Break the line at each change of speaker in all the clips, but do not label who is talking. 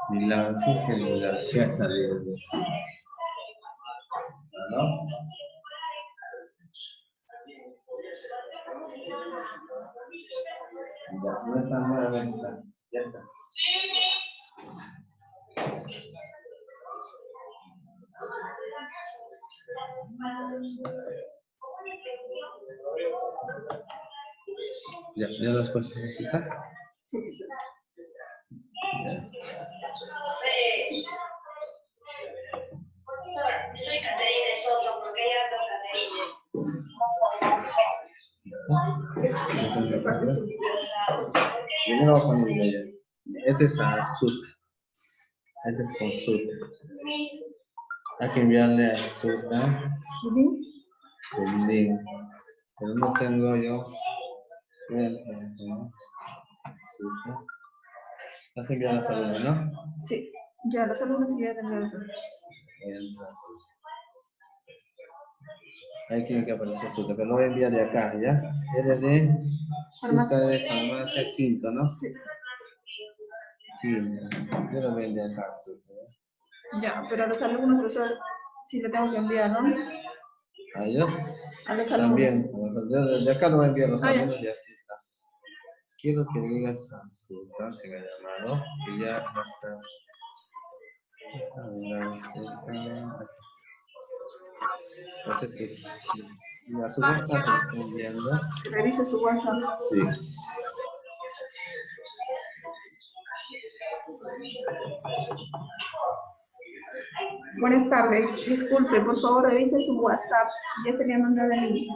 Milagro, sí, que milagro, sí ha salido. ¿No? Ya, no está nuevamente. Ya está. Ya las puedes necesitar. Ya.
Soy Caterina Soto, porque hay hartos Caterines.
Primero voy a poner el video. Este es azul. Este es con sud. Hay que enviarle a Suta su link. Pero no tengo yo. Suta. ¿Has enviado a Salud, no?
Sí, ya los alumnos sí ya tendrán eso.
Ahí tiene que aparecer Suta, pero lo voy a enviar de acá, ¿ya? Eres de Suta de Farmacia Quinto, ¿no?
Sí.
Quinto. Yo lo voy a enviar acá, Suta.
Ya, pero a los alumnos, profesor, sí le tengo que enviar, ¿no?
¿A ellos?
A los
También.
alumnos.
Yo de acá lo voy a enviar a los
Ah, ya.
alumnos y así está. Quiero que digas a Suta que me ha llamado, que ya está. No sé si a su WhatsApp se lo estoy enviando.
Revisa su WhatsApp.
Sí.
Buenas tardes. Disculpe, por favor, revise su WhatsApp. Ya se le ha mandado el link.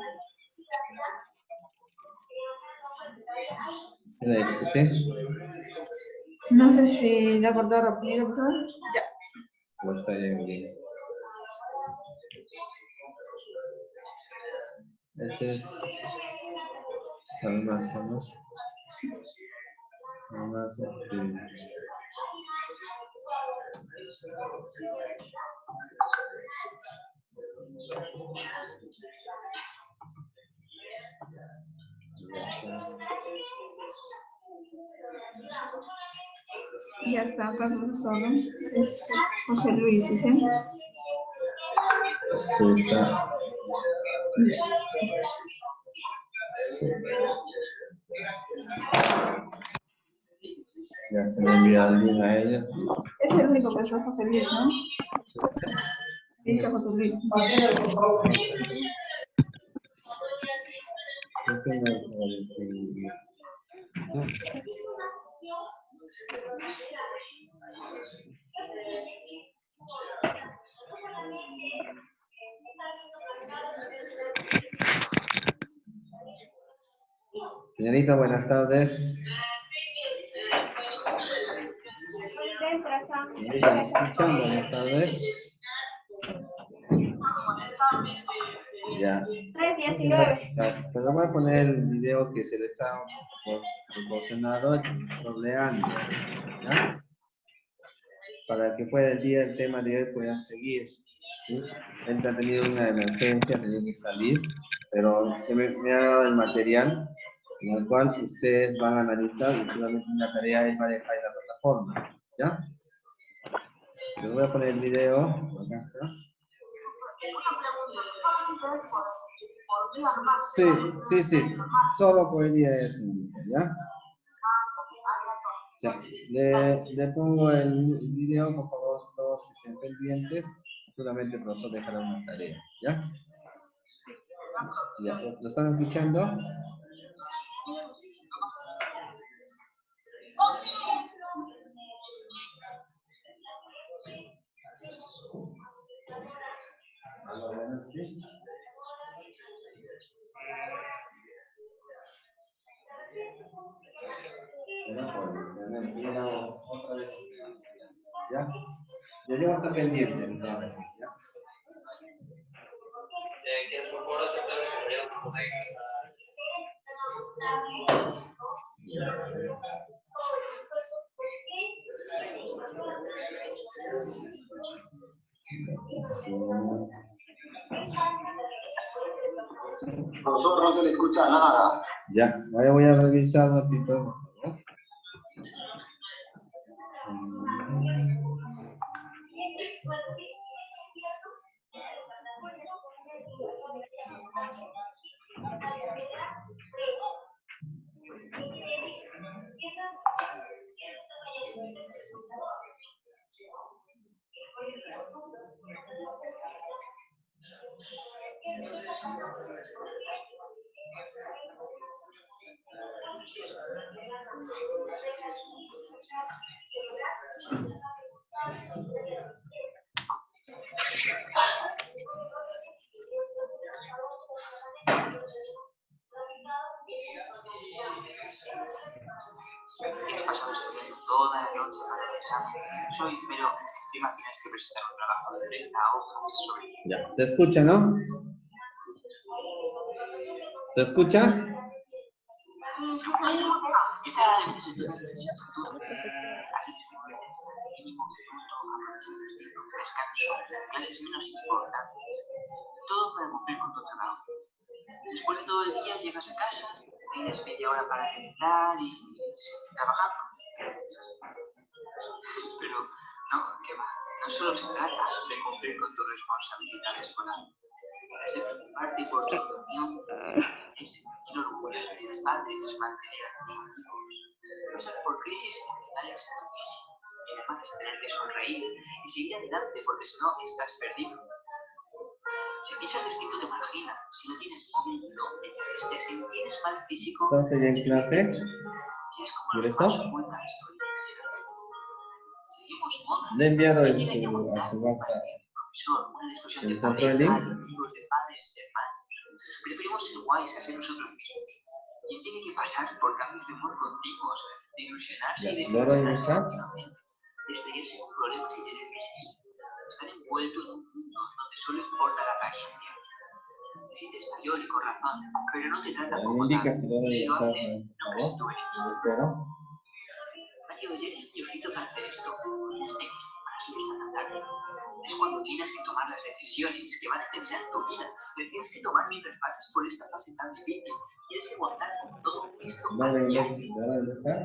¿Sí?
No sé si le ha cortado rápido, profesor. Ya.
O está bien. Este es Farmacia, ¿no? Farmacia, sí.
Ya está, acá profesor, ¿no? Este es José Luis, ¿sí?
Suta. Ya se le envía el link a ellos.
Es el único profesor José Luis, ¿no? Sí, dice José Luis.
Señorita, buenas tardes. Señorita, ¿me escuchan? Buenas tardes. Ya.
319.
Se lo voy a poner el video que se les ha proporcionado sobre Android, ¿ya? Para que pueda el tema de hoy puedan seguir. ¿Sí? Él ha tenido una emergencia, ha tenido que salir, pero me ha dado el material en el cual ustedes van a analizar y solamente una tarea él va a dejar en la plataforma, ¿ya? Les voy a poner el video, acá está. Sí, solo por el día de siguiente, ¿ya? Ya, le pongo el video, por favor, todos estén pendientes, solamente el profesor dejará una tarea, ¿ya? Ya, ¿lo están escuchando? ¿Sí? no puede. Mira, otra vez. ¿Ya? Yo llevo hasta pendiente el tema, ¿ya?
Profesor, no se le escucha nada.
Ya, voy a revisar un ratito. ¿No?
Has pasado estudiando toda la noche para el examen. Soy, pero te imaginas que presentar un trabajo de 30 hojas sobre...
Ya, ¿se escucha, no? ¿Se escucha?
Clases menos importantes. Todo para cumplir con tu trabajo. Después de todo el día llegas a casa, tienes media hora para meditar y seguir trabajando. Pero no, que va. No solo se trata de cumplir con tus responsabilidades escolar. Es de preocuparte por tu educación, es sentir orgulloso de tus padres, mantener a tus amigos, pasar por crisis emocionales durísimas y además tener que sonreír y seguir adelante porque si no estás perdido. Si piensas distinto te margina, si no tienes móvil no existes, si tienes mal físico...
¿Estás ya en clase?
Si es como los
¿Ingresó?
más ocultan la historia. Seguimos modas.
Le he enviado
Hay
a
que
su WhatsApp.
Profesor, una discusión de
¿Encontró el
pareja,
link?
de amigos, de padres, de hermanos. Preferimos ser guays a ser nosotros mismos. ¿Quién tiene que pasar por cambios de humor continuos, de ilusionarse y de
¿Ya? ¿Logro
sincerarse
ingresar?
continuamente, de estrellarse con problemas y tener que seguir? Estar envuelto en un mundo donde solo importa la apariencia. Te sientes mayor y con razón, pero no te tratan
Me
como
indica
tal.
si logro
Y si lo
ingresar,
hacen, no
por
me siento
favor.
beneficiado.
Lo espero.
Mario, ya eres mayorcito para hacer esto. Es pequeño para subir tan tarde. Es cuando tienes que tomar las decisiones que van a terminar tu vida. Las tienes que tomar mientras pasas por esta fase tan difícil. Tienes que aguantar con todo esto.
¿Logro ingresar?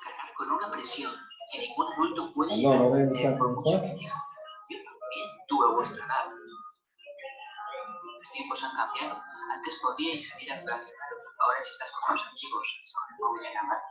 Cargar con una presión que ningún adulto puede
No, lo voy a
llegar
usar,
por mucho
profesor.
que quiera. Yo también tuve vuestra edad. Los tiempos han cambiado. Antes podíais salir a clase. Ahora si estás con tus amigos, es con el móvil en la mano.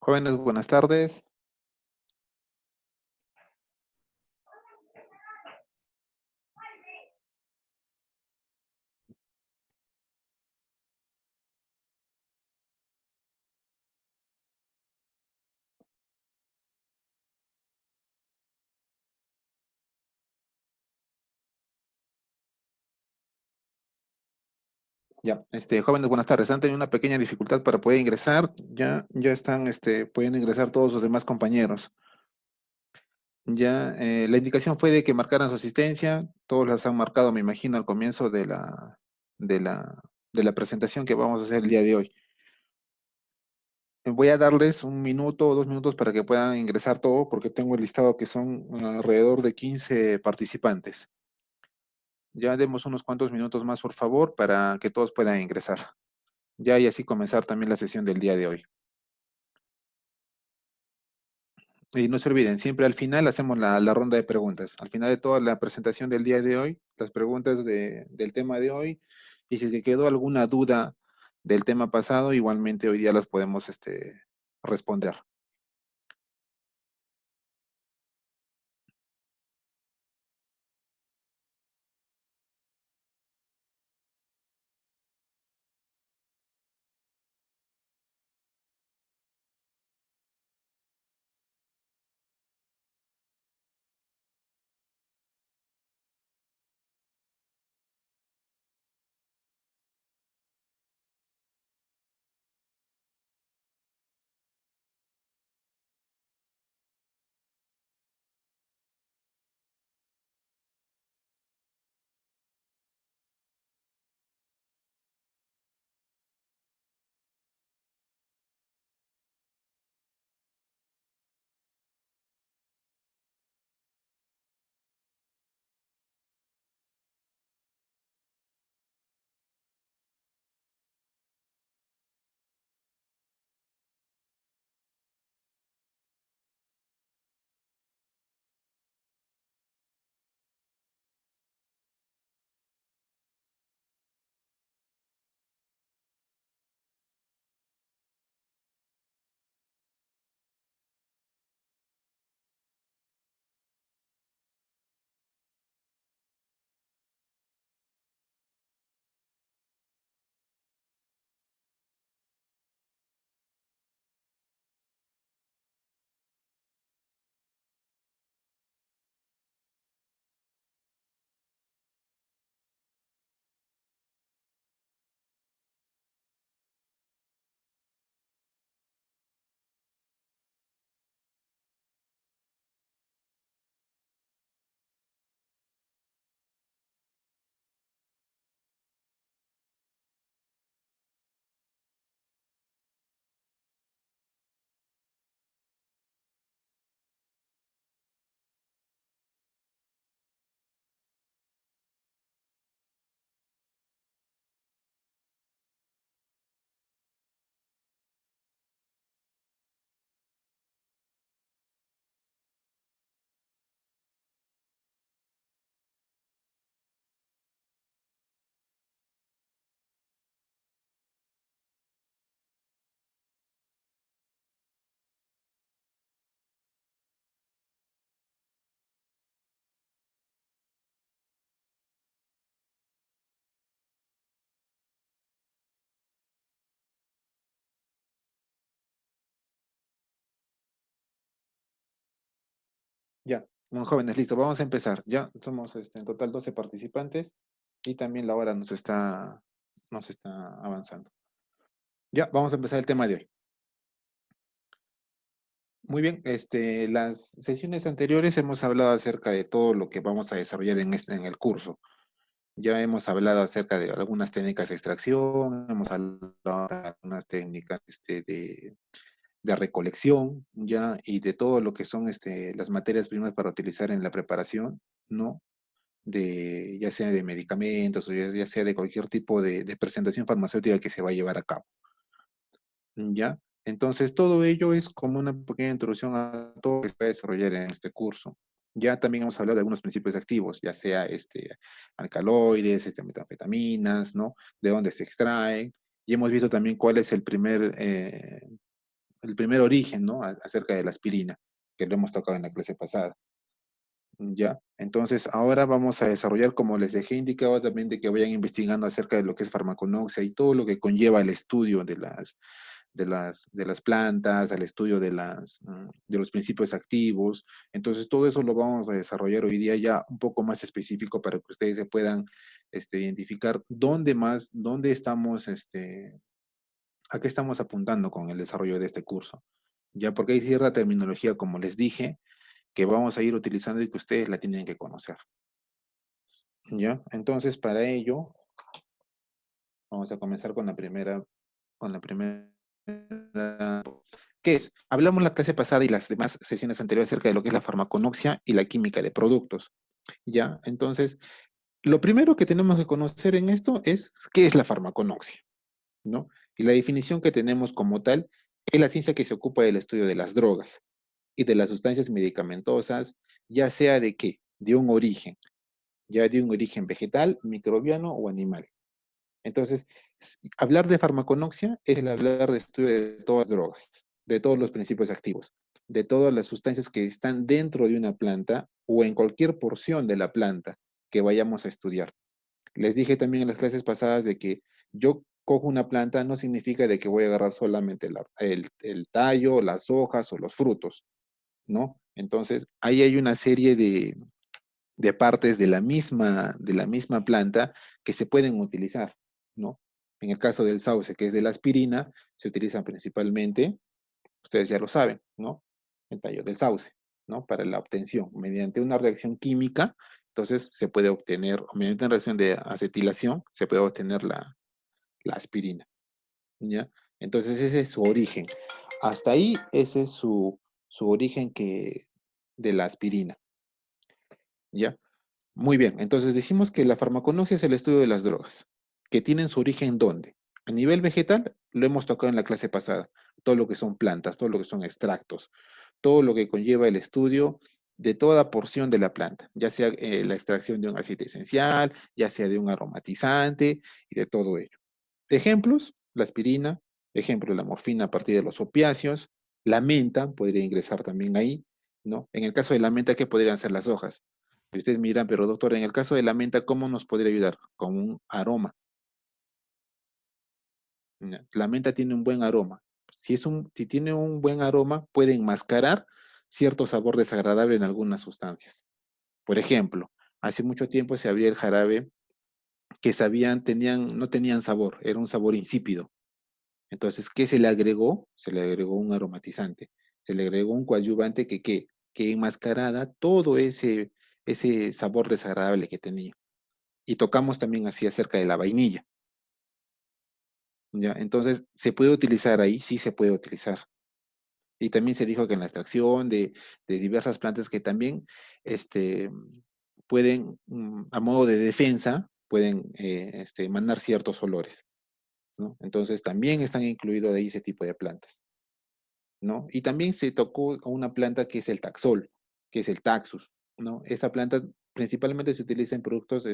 Jóvenes, buenas tardes. Ya, jóvenes, buenas tardes. Han tenido una pequeña dificultad para poder ingresar. Ya están, pudiendo ingresar todos los demás compañeros. Ya, la indicación fue de que marcaran su asistencia. Todos las han marcado, me imagino, al comienzo de la presentación que vamos a hacer el día de hoy. Voy a darles 1 minuto o 2 minutos para que puedan ingresar todo, porque tengo el listado que son alrededor de 15 participantes. Ya demos unos cuantos minutos más, por favor, para que todos puedan ingresar. Ya y así comenzar también la sesión del día de hoy. Y no se olviden, siempre al final hacemos la ronda de preguntas. Al final de toda la presentación del día de hoy, las preguntas del tema de hoy, y si se quedó alguna duda del tema pasado, igualmente hoy día las podemos responder. Ya, bueno, jóvenes, listo, vamos a empezar. Ya somos en total 12 participantes y también la hora nos está avanzando. Ya, vamos a empezar el tema de hoy. Muy bien, las sesiones anteriores hemos hablado acerca de todo lo que vamos a desarrollar en el curso. Ya hemos hablado acerca de algunas técnicas de extracción, hemos hablado de algunas técnicas de recolección, ya, y de todo lo que son las materias primas para utilizar en la preparación, ¿no? Ya sea de medicamentos o ya sea de cualquier tipo de presentación farmacéutica que se va a llevar a cabo. ¿Ya? Entonces, todo ello es como una pequeña introducción a todo lo que se va a desarrollar en este curso. Ya también hemos hablado de algunos principios activos, ya sea alcaloides, metanfetaminas, ¿no? De dónde se extraen. Y hemos visto también cuál es el primer origen, ¿no? Acerca de la aspirina, que lo hemos tocado en la clase pasada. Ya, entonces ahora vamos a desarrollar, como les dejé indicado también, de que vayan investigando acerca de lo que es farmaconoxia y todo lo que conlleva el estudio de las plantas, al estudio de los principios activos. Entonces todo eso lo vamos a desarrollar hoy día ya un poco más específico para que ustedes se puedan identificar dónde estamos, a qué estamos apuntando con el desarrollo de este curso. Ya, porque hay cierta terminología, como les dije, que vamos a ir utilizando y que ustedes la tienen que conocer. ¿Ya? Entonces, para ello, vamos a comenzar con la primera, ¿qué es? Hablamos la clase pasada y las demás sesiones anteriores acerca de lo que es la farmaconoxia y la química de productos. ¿Ya? Entonces, lo primero que tenemos que conocer en esto es qué es la farmaconoxia, ¿no? Y la definición que tenemos como tal es la ciencia que se ocupa del estudio de las drogas. y de las sustancias medicamentosas, ya sea de qué, de un origen, ya de un origen vegetal, microbiano o animal. Entonces, hablar de farmaconoxia es el hablar de estudio de todas las drogas, de todos los principios activos, de todas las sustancias que están dentro de una planta o en cualquier porción de la planta que vayamos a estudiar. Les dije también en las clases pasadas de que yo cojo una planta no significa de que voy a agarrar solamente el tallo, las hojas o los frutos, ¿no? Entonces, ahí hay una serie de partes de la misma planta que se pueden utilizar, ¿no? En el caso del sauce, que es de la aspirina, se utilizan principalmente, ustedes ya lo saben, ¿no? El tallo del sauce, ¿no? Para la obtención, mediante una reacción química, entonces se puede obtener, mediante una reacción de acetilación, se puede obtener la aspirina, ¿ya? Entonces ese es su origen. Hasta ahí ese es su origen de la aspirina, ¿ya? Muy bien, entonces decimos que la farmaconoxia es el estudio de las drogas, que tienen su origen ¿dónde? A nivel vegetal, lo hemos tocado en la clase pasada, todo lo que son plantas, todo lo que son extractos, todo lo que conlleva el estudio de toda porción de la planta, ya sea la extracción de un aceite esencial, ya sea de un aromatizante y de todo ello. Ejemplos, la aspirina, ejemplo, la morfina a partir de los opiáceos, la menta podría ingresar también ahí, ¿no? En el caso de la menta, ¿qué podrían ser las hojas? Y ustedes miran, pero doctor, en el caso de la menta, ¿cómo nos podría ayudar? Con un aroma. ¿Ya? La menta tiene un buen aroma. Si tiene un buen aroma, puede enmascarar cierto sabor desagradable en algunas sustancias. Por ejemplo, hace mucho tiempo se abría el jarabe que no tenían sabor, era un sabor insípido. Entonces, ¿qué se le agregó? Se le agregó un aromatizante, se le agregó un coadyuvante que enmascarara todo ese sabor desagradable que tenía. Y tocamos también así acerca de la vainilla, ¿ya? Entonces, ¿se puede utilizar ahí? Sí se puede utilizar. Y también se dijo que en la extracción de diversas plantas que también este, pueden, a modo de defensa, pueden emanar ciertos olores, ¿no? Entonces, también están incluidos ahí ese tipo de plantas, ¿no? Y también se tocó a una planta que es el taxol, que es el taxus, ¿no? Esta planta principalmente se utiliza en productos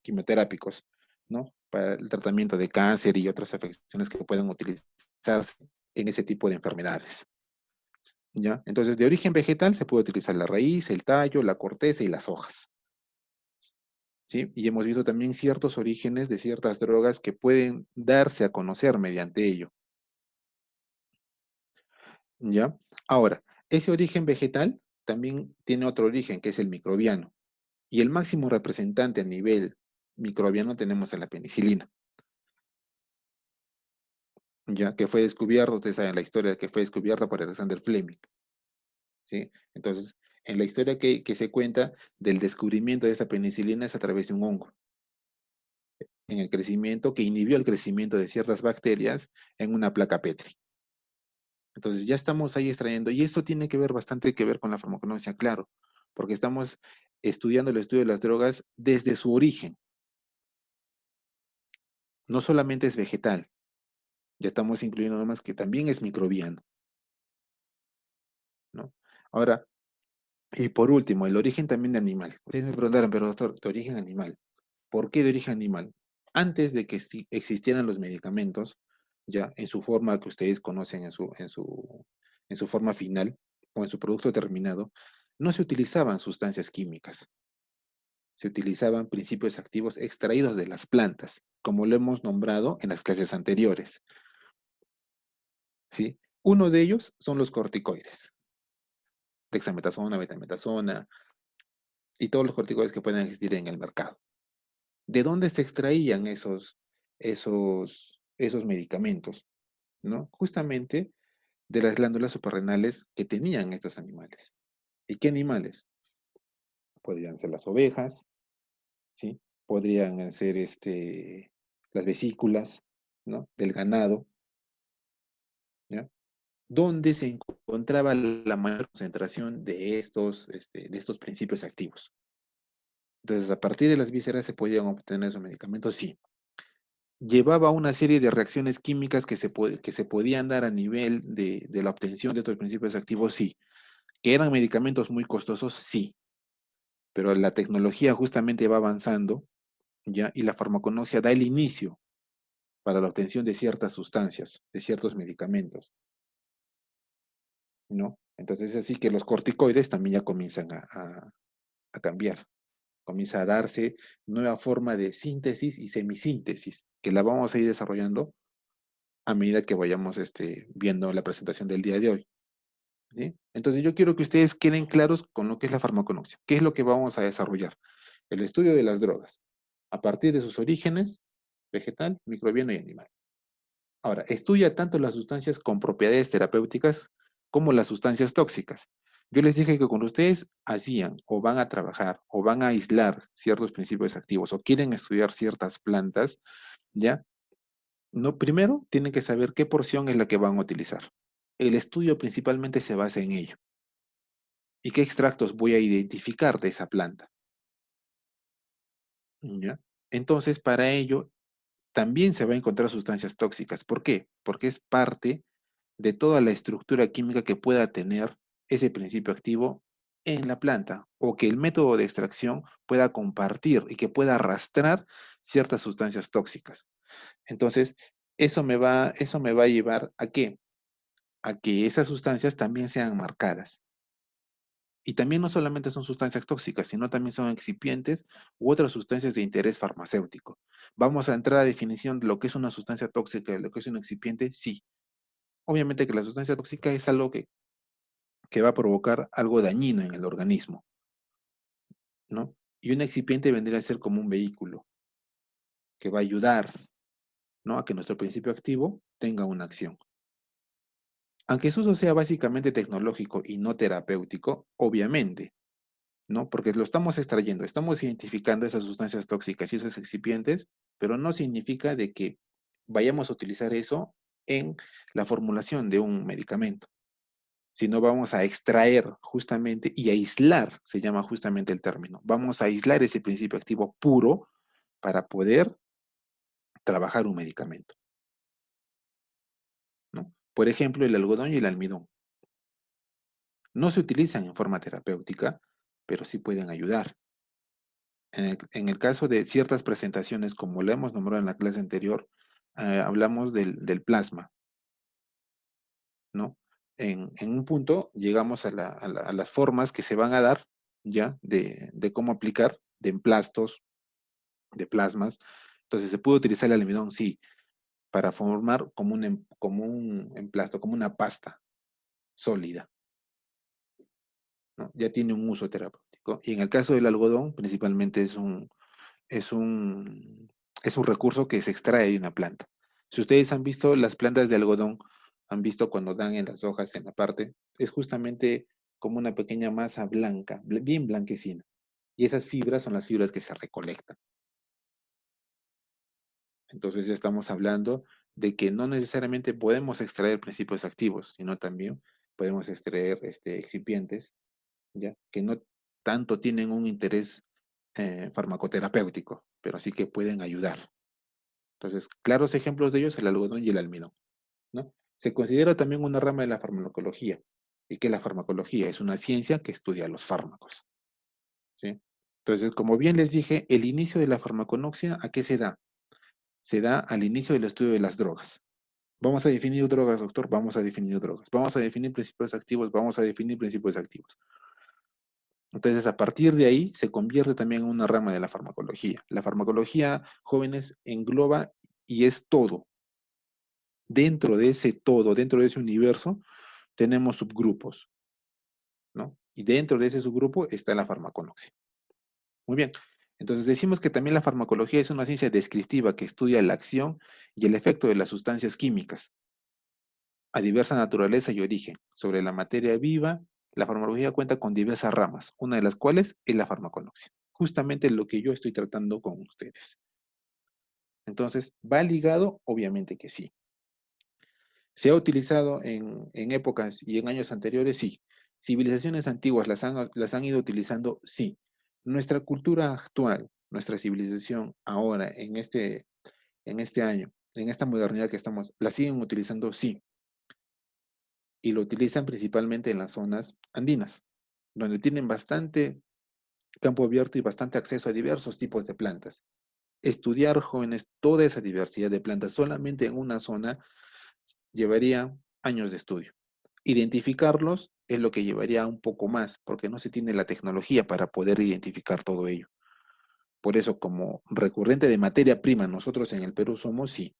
quimioterápicos, ¿no? Para el tratamiento de cáncer y otras afecciones que puedan utilizarse en ese tipo de enfermedades, ¿ya? Entonces, de origen vegetal se puede utilizar la raíz, el tallo, la corteza y las hojas, ¿sí? Y hemos visto también ciertos orígenes de ciertas drogas que pueden darse a conocer mediante ello, ¿ya? Ahora, ese origen vegetal también tiene otro origen, que es el microbiano. Y el máximo representante a nivel microbiano tenemos a la penicilina, ya que fue descubierto, ustedes saben la historia, que fue descubierta por Alexander Fleming, ¿sí? Entonces, en la historia que se cuenta del descubrimiento de esta penicilina es a través de un hongo, en el crecimiento, que inhibió el crecimiento de ciertas bacterias en una placa Petri. Entonces, ya estamos ahí extrayendo, y esto tiene que ver bastante que ver con la farmaconomía, claro, porque estamos estudiando el estudio de las drogas desde su origen. No solamente es vegetal, ya estamos incluyendo nomás que también es microbiano, ¿no? Ahora, y por último, el origen también de animal. Ustedes me preguntaron, pero doctor, de origen animal. ¿Por qué de origen animal? Antes de que existieran los medicamentos, ya en su forma que ustedes conocen, en su forma final o en su producto terminado, no se utilizaban sustancias químicas. Se utilizaban principios activos extraídos de las plantas, como lo hemos nombrado en las clases anteriores, ¿sí? Uno de ellos son los corticoides, dexametasona, betametasona y todos los corticoides que pueden existir en el mercado. ¿De dónde se extraían esos medicamentos? ¿No? Justamente de las glándulas suprarrenales que tenían estos animales. ¿Y qué animales? Podrían ser las ovejas, ¿sí? Podrían ser las vesículas, ¿no? Del ganado, ¿ya? Donde se encontraba la mayor concentración de estos principios activos. Entonces, a partir de las vísceras se podían obtener esos medicamentos, sí. Llevaba una serie de reacciones químicas que se podían dar a nivel de la obtención de estos principios activos, sí. ¿Que eran medicamentos muy costosos? Sí, pero la tecnología justamente va avanzando, ¿ya? Y la farmaconoxia da el inicio para la obtención de ciertas sustancias, de ciertos medicamentos, ¿no? Entonces es así que los corticoides también ya comienzan a cambiar. Comienza a darse nueva forma de síntesis y semisíntesis, que la vamos a ir desarrollando a medida que vayamos viendo la presentación del día de hoy. ¿Sí? Entonces yo quiero que ustedes queden claros con lo que es la farmaconoxia. ¿Qué es lo que vamos a desarrollar? El estudio de las drogas, a partir de sus orígenes, vegetal, microbiano y animal. Ahora, estudia tanto las sustancias con propiedades terapéuticas como las sustancias tóxicas. Yo les dije que cuando ustedes hacían o van a trabajar o van a aislar ciertos principios activos o quieren estudiar ciertas plantas, ¿ya? No, primero tienen que saber qué porción es la que van a utilizar. El estudio principalmente se basa en ello. ¿Y qué extractos voy a identificar de esa planta? ¿Ya? Entonces, para ello, también se va a encontrar sustancias tóxicas. ¿Por qué? Porque es parte de toda la estructura química que pueda tener ese principio activo en la planta o que el método de extracción pueda compartir y que pueda arrastrar ciertas sustancias tóxicas. Entonces, eso me va a llevar a qué? A que esas sustancias también sean marcadas. Y también no solamente son sustancias tóxicas, sino también son excipientes u otras sustancias de interés farmacéutico. ¿Vamos a entrar a definición de lo que es una sustancia tóxica, de lo que es un excipiente? Sí. Obviamente que la sustancia tóxica es algo que va a provocar algo dañino en el organismo, ¿no? Y un excipiente vendría a ser como un vehículo que va a ayudar, ¿no? A que nuestro principio activo tenga una acción. Aunque su uso sea básicamente tecnológico y no terapéutico, obviamente, ¿no? Porque lo estamos extrayendo, estamos identificando esas sustancias tóxicas y esos excipientes, pero no significa de que vayamos a utilizar eso en la formulación de un medicamento, sino vamos a extraer justamente y aislar, se llama justamente el término. Vamos a aislar ese principio activo puro para poder trabajar un medicamento, ¿no? Por ejemplo, el algodón y el almidón no se utilizan en forma terapéutica, pero sí pueden ayudar. En el caso de ciertas presentaciones, como lo hemos nombrado en la clase anterior, hablamos del plasma, ¿no? En un punto llegamos a las formas que se van a dar, ¿ya? De cómo aplicar, de emplastos, de plasmas. Entonces, ¿se puede utilizar el almidón? Sí, para formar como un emplasto, como una pasta sólida, ¿no? Ya tiene un uso terapéutico. Y en el caso del algodón, principalmente es un, es un recurso que se extrae de una planta. Si ustedes han visto las plantas de algodón, han visto cuando dan en las hojas en la parte, es justamente como una pequeña masa blanca, bien blanquecina. Y esas fibras son las fibras que se recolectan. Entonces ya estamos hablando de que no necesariamente podemos extraer principios activos, sino también podemos extraer excipientes, ¿ya? Que no tanto tienen un interés farmacoterapéutico, pero sí que pueden ayudar. Entonces, claros ejemplos de ellos, el algodón y el almidón, ¿no? Se considera también una rama de la farmacología, y que la farmacología es una ciencia que estudia los fármacos, ¿sí? Entonces, como bien les dije, el inicio de la farmaconoxia, ¿a qué se da? Se da al inicio del estudio de las drogas. Vamos a definir drogas, doctor, vamos a definir drogas. Vamos a definir principios activos, vamos a definir principios activos. Entonces, a partir de ahí, se convierte también en una rama de la farmacología. La farmacología, jóvenes, engloba y es todo. Dentro de ese todo, dentro de ese universo, tenemos subgrupos, ¿no? Y dentro de ese subgrupo está la farmaconoxia. Muy bien. Entonces decimos que también la farmacología es una ciencia descriptiva que estudia la acción y el efecto de las sustancias químicas a diversa naturaleza y origen. Sobre la materia viva, la farmacología cuenta con diversas ramas, una de las cuales es la farmaconoxia. Justamente lo que yo estoy tratando con ustedes. Entonces, ¿va ligado? Obviamente que sí. ¿Se ha utilizado en épocas y en años anteriores? Sí. ¿Civilizaciones antiguas las han ido utilizando? Sí. Nuestra cultura actual, nuestra civilización ahora, en este año, en esta modernidad que estamos, ¿la siguen utilizando? Sí. y lo utilizan principalmente en las zonas andinas, donde tienen bastante campo abierto y bastante acceso a diversos tipos de plantas. Estudiar, jóvenes, toda esa diversidad de plantas solamente en una zona llevaría años de estudio. Identificarlos es lo que llevaría un poco más, porque no se tiene la tecnología para poder identificar todo ello. Por eso, como recurrente de materia prima, nosotros en el Perú somos, sí,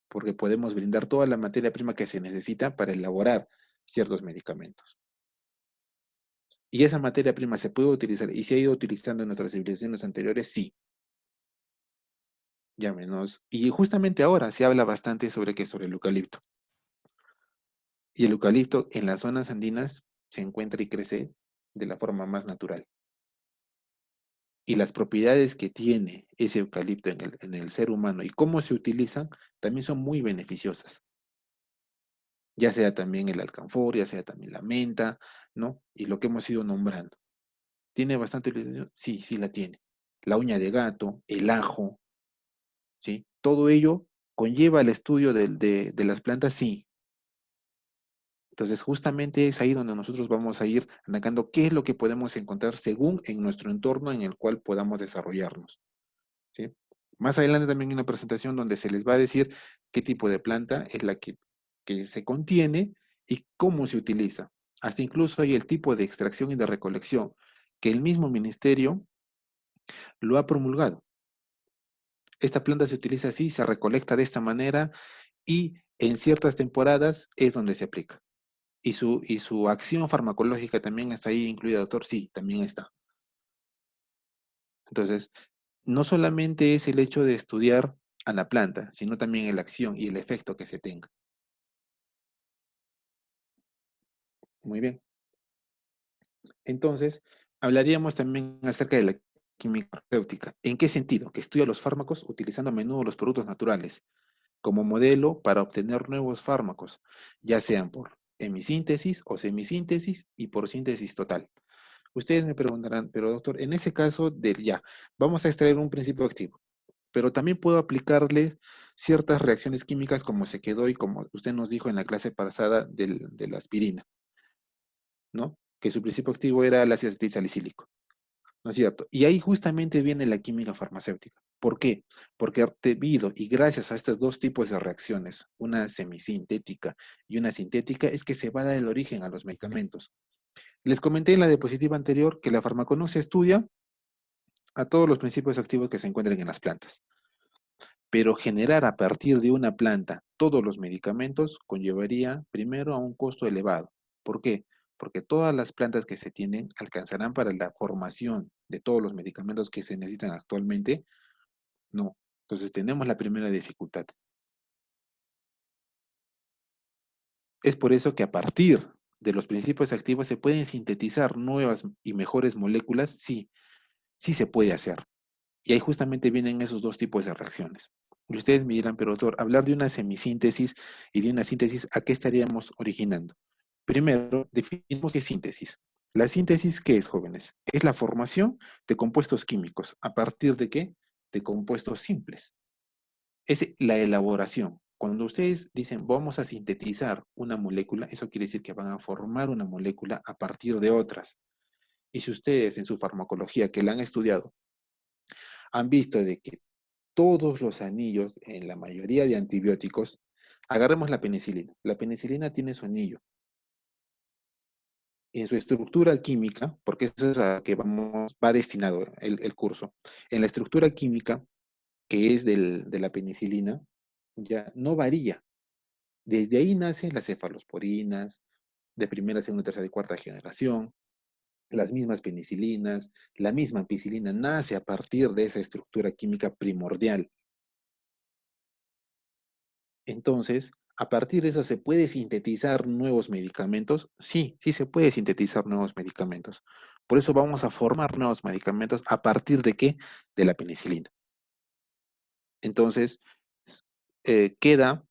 porque podemos brindar toda la materia prima que se necesita para elaborar ciertos medicamentos. ¿Y esa materia prima se puede utilizar y se ha ido utilizando en nuestras civilizaciones anteriores? Sí, ya menos. Y justamente ahora se habla bastante sobre qué, sobre el eucalipto. Y el eucalipto en las zonas andinas se encuentra y crece de la forma más natural. Y las propiedades que tiene ese eucalipto en el ser humano y cómo se utilizan también son muy beneficiosas. Ya sea también el alcanfor, ya sea también la menta, ¿no? Y lo que hemos ido nombrando. ¿Tiene bastante utilización? Sí, sí la tiene. La uña de gato, el ajo, ¿sí? Todo ello conlleva el estudio de las plantas, sí. Entonces, justamente es ahí donde nosotros vamos a ir indagando qué es lo que podemos encontrar según en nuestro entorno en el cual podamos desarrollarnos, ¿sí? Más adelante también hay una presentación donde se les va a decir qué tipo de planta es la que se contiene y cómo se utiliza. Hasta incluso hay el tipo de extracción y de recolección que el mismo ministerio lo ha promulgado. Esta planta se utiliza así, se recolecta de esta manera y en ciertas temporadas es donde se aplica. Y su acción farmacológica también está ahí incluida, doctor. Sí, también está. Entonces, no solamente es el hecho de estudiar a la planta, sino también la acción y el efecto que se tenga. Muy bien. Entonces, hablaríamos también acerca de la química farmacéutica. ¿En qué sentido? Que estudia los fármacos utilizando a menudo los productos naturales como modelo para obtener nuevos fármacos, ya sean por hemisíntesis o semisíntesis y por síntesis total. Ustedes me preguntarán, pero doctor, en ese caso del ya, vamos a extraer un principio activo, pero también puedo aplicarle ciertas reacciones químicas como se quedó y como usted nos dijo en la clase pasada de la aspirina, ¿no? Que su principio activo era el ácido acetil salicílico, ¿no es cierto? Y ahí justamente viene la química farmacéutica. ¿Por qué? Porque debido y gracias a estos dos tipos de reacciones, una semisintética y una sintética, es que se va a dar el origen a los medicamentos. Les comenté en la diapositiva anterior que la farmaconoxia estudia a todos los principios activos que se encuentran en las plantas. Pero generar a partir de una planta todos los medicamentos conllevaría primero a un costo elevado. ¿Por qué? Porque todas las plantas que se tienen alcanzarán para la formación de todos los medicamentos que se necesitan actualmente. No. Entonces tenemos la primera dificultad. Es por eso que a partir de los principios activos se pueden sintetizar nuevas y mejores moléculas. Sí, sí se puede hacer. Y ahí justamente vienen esos dos tipos de reacciones. Y ustedes me dirán, pero doctor, hablar de una semisíntesis y de una síntesis, ¿a qué estaríamos originando? Primero, definimos qué es síntesis. La síntesis, ¿qué es, jóvenes? Es la formación de compuestos químicos. ¿A partir de qué? De compuestos simples. Es la elaboración. Cuando ustedes dicen vamos a sintetizar una molécula, eso quiere decir que van a formar una molécula a partir de otras. Y si ustedes en su farmacología que la han estudiado han visto de que todos los anillos en la mayoría de antibióticos, agarremos la penicilina. La penicilina tiene su anillo. En su estructura química, porque eso es a que va destinado el curso, en la estructura química que es de la penicilina, ya no varía. Desde ahí nacen las cefalosporinas, de primera, segunda, tercera y cuarta generación, las mismas penicilinas, la misma ampicilina nace a partir de esa estructura química primordial. Entonces, a partir de eso, ¿se puede sintetizar nuevos medicamentos? Sí, sí se puede sintetizar nuevos medicamentos. Por eso vamos a formar nuevos medicamentos a partir de qué? De la penicilina. Entonces, queda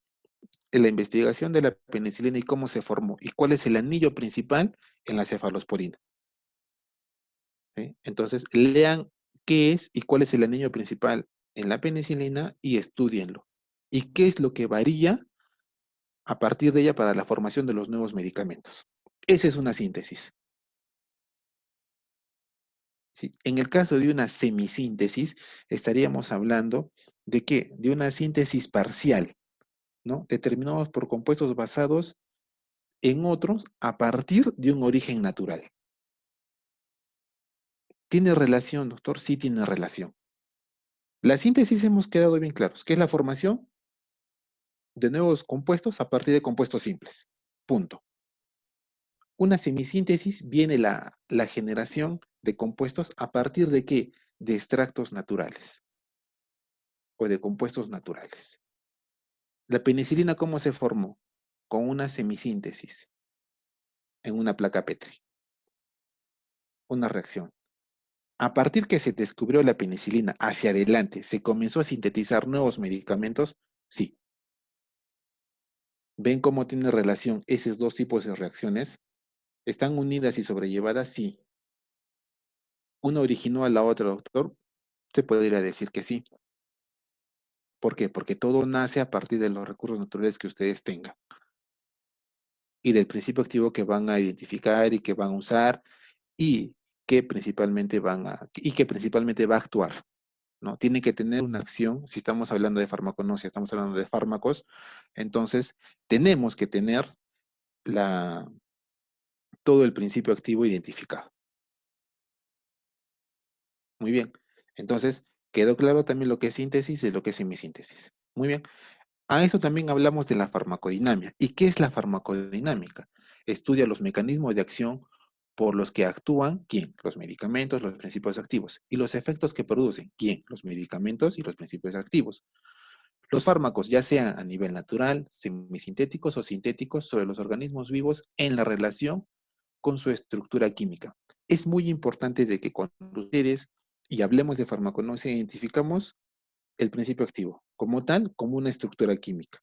en la investigación de la penicilina y cómo se formó y cuál es el anillo principal en la cefalosporina. ¿Sí? Entonces, lean qué es y cuál es el anillo principal en la penicilina y estudienlo. ¿Y qué es lo que varía a partir de ella para la formación de los nuevos medicamentos. Esa es una síntesis. ¿Sí? En el caso de una semisíntesis, estaríamos hablando de qué? De una síntesis parcial, ¿no? Determinados por compuestos basados en otros a partir de un origen natural. ¿Tiene relación, doctor? Sí tiene relación. La síntesis hemos quedado bien claros, que es la formación de nuevos compuestos a partir de compuestos simples. Punto. Una semisíntesis viene la generación de compuestos a partir de qué? De extractos naturales o de compuestos naturales. La penicilina, ¿cómo se formó? Con una semisíntesis en una placa Petri. Una reacción. A partir que se descubrió la penicilina hacia adelante, ¿se comenzó a sintetizar nuevos medicamentos? Sí. ¿Ven cómo tiene relación esos dos tipos de reacciones? ¿Están unidas y sobrellevadas? Sí. ¿Una originó a la otra, doctor? Se podría decir que sí. ¿Por qué? Porque todo nace a partir de los recursos naturales que ustedes tengan y del principio activo que van a identificar y que van a usar y que principalmente va a actuar, ¿no? Tiene que tener una acción. Si estamos hablando de farmaconosia, estamos hablando de fármacos, entonces tenemos que tener todo el principio activo identificado. Muy bien. Entonces, quedó claro también lo que es síntesis y lo que es semisíntesis. Muy bien. A eso también hablamos de la farmacodinámica. ¿Y qué es la farmacodinámica? Estudia los mecanismos de acción por los que actúan, ¿quién? Los medicamentos, los principios activos. Y los efectos que producen, ¿quién? Los medicamentos y los principios activos. Los fármacos, ya sean a nivel natural, semisintéticos o sintéticos, sobre los organismos vivos en la relación con su estructura química. Es muy importante de que cuando ustedes, y hablemos de farmaconosia, identificamos el principio activo, como tal, como una estructura química.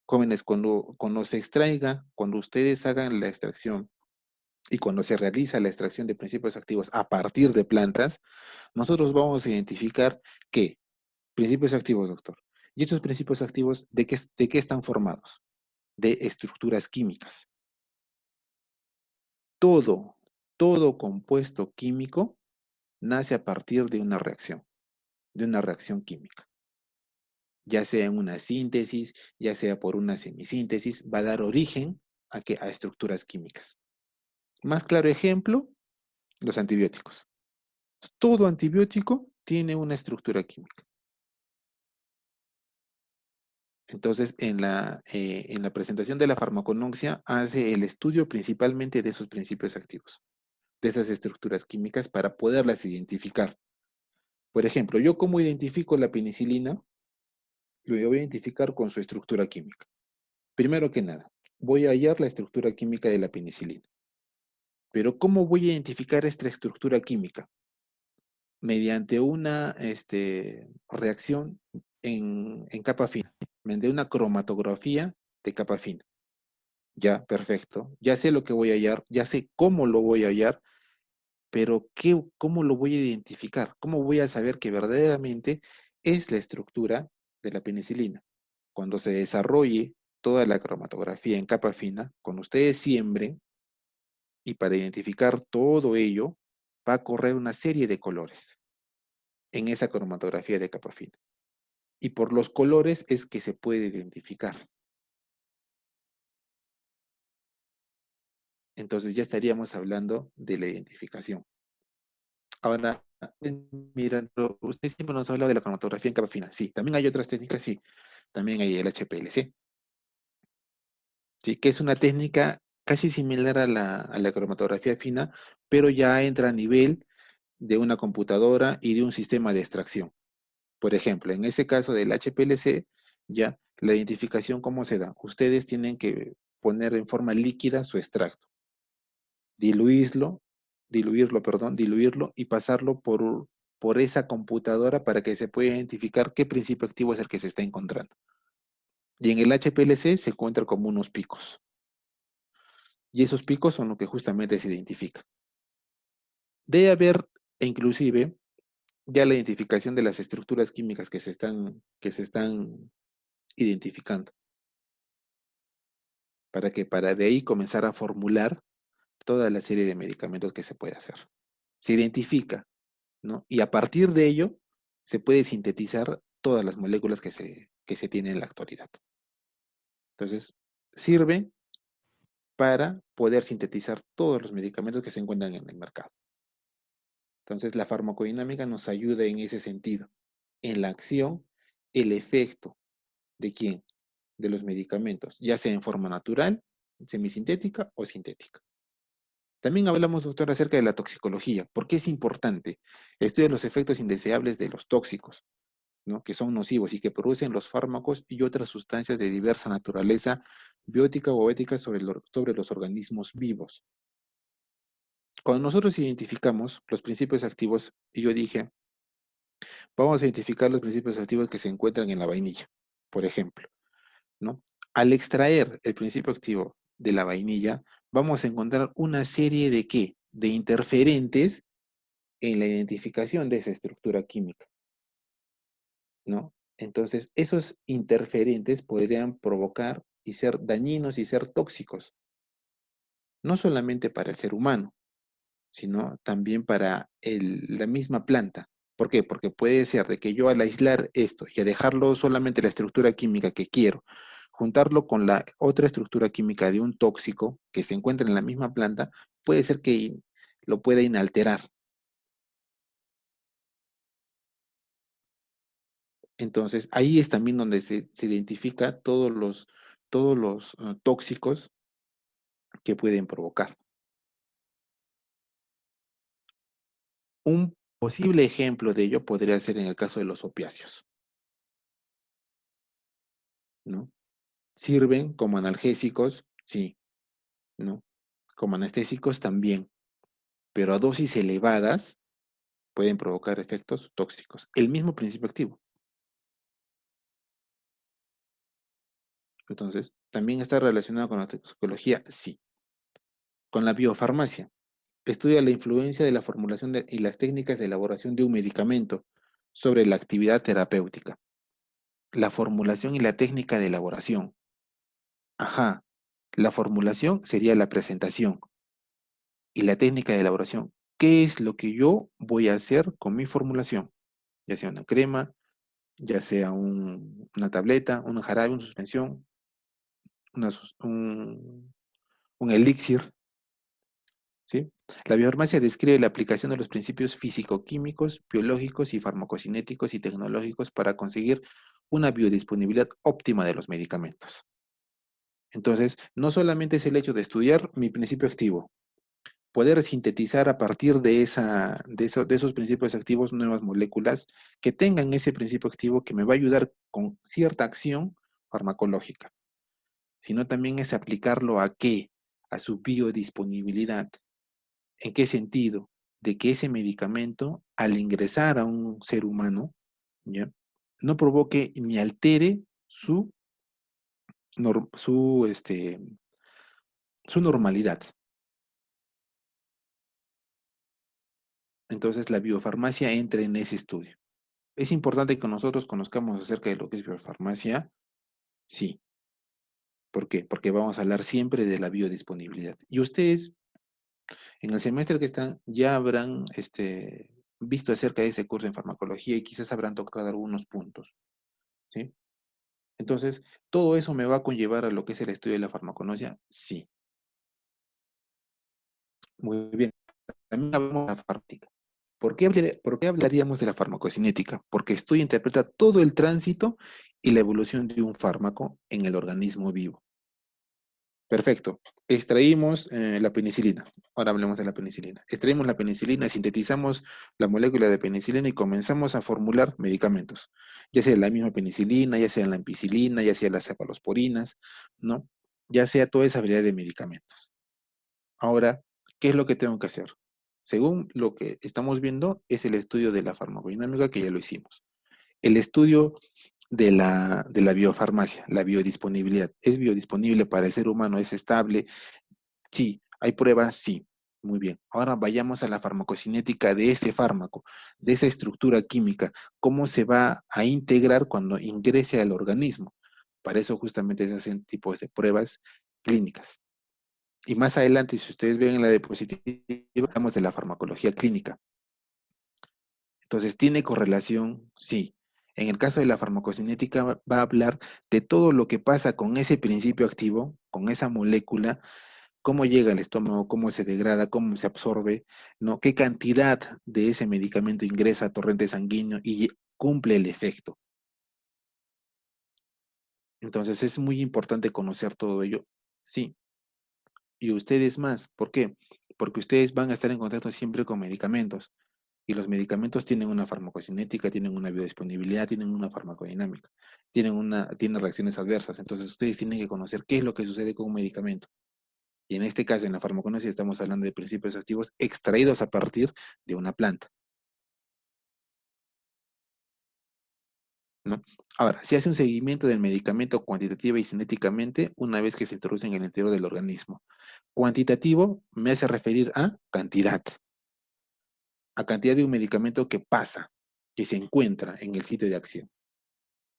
Jóvenes, cuando se extraiga, cuando ustedes hagan la extracción y cuando se realiza la extracción de principios activos a partir de plantas, nosotros vamos a identificar qué principios activos, doctor. Y estos principios activos, ¿de qué están formados? De estructuras químicas. Todo compuesto químico nace a partir de una reacción química. Ya sea en una síntesis, ya sea por una semisíntesis, va a dar origen a estructuras químicas. Más claro ejemplo, los antibióticos. Todo antibiótico tiene una estructura química. Entonces, en la presentación de la farmaconoxia hace el estudio principalmente de esos principios activos, de esas estructuras químicas para poderlas identificar. Por ejemplo, yo cómo identifico la penicilina, lo voy a identificar con su estructura química. Primero que nada, voy a hallar la estructura química de la penicilina. Pero ¿cómo voy a identificar esta estructura química? Mediante una reacción en capa fina, mediante una cromatografía de capa fina. Ya, perfecto. Ya sé lo que voy a hallar, ya sé cómo lo voy a hallar, pero ¿cómo lo voy a identificar? ¿Cómo voy a saber que verdaderamente es la estructura de la penicilina? Cuando se desarrolle toda la cromatografía en capa fina, cuando ustedes siembren, y para identificar todo ello, va a correr una serie de colores en esa cromatografía de capa fina. Y por los colores es que se puede identificar. Entonces ya estaríamos hablando de la identificación. Ahora, mira, usted siempre nos habla de la cromatografía en capa fina. Sí, también hay otras técnicas, sí. También hay el HPLC. Sí, que es una técnica casi similar a la cromatografía fina, pero ya entra a nivel de una computadora y de un sistema de extracción. Por ejemplo, en ese caso del HPLC, ya la identificación, ¿cómo se da? Ustedes tienen que poner en forma líquida su extracto, diluirlo y pasarlo por esa computadora para que se pueda identificar qué principio activo es el que se está encontrando. Y en el HPLC se encuentra como unos picos. Y esos picos son lo que justamente se identifica. Debe haber, inclusive, ya la identificación de las estructuras químicas que se están identificando. para que para de ahí comenzar a formular toda la serie de medicamentos que se puede hacer. Se identifica, ¿no? Y a partir de ello se puede sintetizar todas las moléculas que se tienen en la actualidad. Entonces, sirve para poder sintetizar todos los medicamentos que se encuentran en el mercado. Entonces, la farmacodinámica nos ayuda en ese sentido, en la acción, el efecto de quién, de los medicamentos, ya sea en forma natural, semisintética o sintética. También hablamos, doctor, acerca de la toxicología. ¿Por qué es importante? Estudia los efectos indeseables de los tóxicos, ¿no? Que son nocivos y que producen los fármacos y otras sustancias de diversa naturaleza biótica o ética sobre los organismos vivos. Cuando nosotros identificamos los principios activos, y yo dije, vamos a identificar los principios activos que se encuentran en la vainilla, por ejemplo, ¿no? Al extraer el principio activo de la vainilla, vamos a encontrar una serie de ¿qué? De interferentes en la identificación de esa estructura química, ¿no? Entonces, esos interferentes podrían provocar y ser dañinos y ser tóxicos, no solamente para el ser humano, sino también para la misma planta. ¿Por qué? Porque puede ser de que yo al aislar esto y a dejarlo solamente la estructura química que quiero, juntarlo con la otra estructura química de un tóxico que se encuentra en la misma planta, puede ser que lo pueda inalterar. Entonces, ahí es también donde se identifica todos los tóxicos que pueden provocar. Un posible ejemplo de ello podría ser en el caso de los opiáceos, ¿no? ¿Sirven como analgésicos? Sí, ¿no? Como anestésicos también, pero a dosis elevadas pueden provocar efectos tóxicos. El mismo principio activo. Entonces, ¿también está relacionado con la toxicología? Sí. Con la biofarmacia. Estudia la influencia de la formulación y las técnicas de elaboración de un medicamento sobre la actividad terapéutica. La formulación y la técnica de elaboración. Ajá. La formulación sería la presentación. Y la técnica de elaboración. ¿Qué es lo que yo voy a hacer con mi formulación? Ya sea una crema, ya sea una tableta, una jarabe, una suspensión, un elixir, ¿sí? La biofarmacia describe la aplicación de los principios físico-químicos, biológicos y farmacocinéticos y tecnológicos para conseguir una biodisponibilidad óptima de los medicamentos. Entonces, no solamente es el hecho de estudiar mi principio activo, poder sintetizar a partir de esos principios activos nuevas moléculas que tengan ese principio activo que me va a ayudar con cierta acción farmacológica, sino también es aplicarlo a qué, a su biodisponibilidad. ¿En qué sentido? De que ese medicamento, al ingresar a un ser humano, ¿ya? No provoque ni altere nor- su, este, su normalidad. Entonces la biofarmacia entra en ese estudio. ¿Es importante que nosotros conozcamos acerca de lo que es biofarmacia? Sí. ¿Por qué? Porque vamos a hablar siempre de la biodisponibilidad. Y ustedes, en el semestre que están, ya habrán visto acerca de ese curso en farmacología y quizás habrán tocado algunos puntos, ¿sí? Entonces, ¿todo eso me va a conllevar a lo que es el estudio de la farmaconosia? Sí. Muy bien. También hablamos de la farmacéutica. ¿Por qué hablaríamos de la farmacocinética? Porque esto interpreta todo el tránsito y la evolución de un fármaco en el organismo vivo. Perfecto. Extraímos la penicilina. Ahora hablemos de la penicilina. Extraímos la penicilina, sintetizamos la molécula de penicilina y comenzamos a formular medicamentos. Ya sea la misma penicilina, ya sea la ampicilina, ya sea las cefalosporinas, ¿no? Ya sea toda esa variedad de medicamentos. Ahora, ¿qué es lo que tengo que hacer? Según lo que estamos viendo, es el estudio de la farmacodinámica que ya lo hicimos. El estudio de la biofarmacia, la biodisponibilidad. ¿Es biodisponible para el ser humano? ¿Es estable? Sí. ¿Hay pruebas? Sí. Muy bien. Ahora vayamos a la farmacocinética de ese fármaco, de esa estructura química. ¿Cómo se va a integrar cuando ingrese al organismo? Para eso justamente se hacen tipos de pruebas clínicas. Y más adelante, si ustedes ven en la diapositiva, hablamos de la farmacología clínica. Entonces, ¿tiene correlación? Sí. En el caso de la farmacocinética va a hablar de todo lo que pasa con ese principio activo, con esa molécula, cómo llega al estómago, cómo se degrada, cómo se absorbe, ¿no? Qué cantidad de ese medicamento ingresa a torrente sanguíneo y cumple el efecto. Entonces, es muy importante conocer todo ello. Sí. Y ustedes más. ¿Por qué? Porque ustedes van a estar en contacto siempre con medicamentos. Y los medicamentos tienen una farmacocinética, tienen una biodisponibilidad, tienen una farmacodinámica, tienen reacciones adversas. Entonces ustedes tienen que conocer qué es lo que sucede con un medicamento. Y en este caso, en la farmaconosia, estamos hablando de principios activos extraídos a partir de una planta, ¿no? Ahora, se hace un seguimiento del medicamento cuantitativa y cinéticamente una vez que se introduce en el interior del organismo. Cuantitativo me hace referir a cantidad de un medicamento que pasa, que se encuentra en el sitio de acción,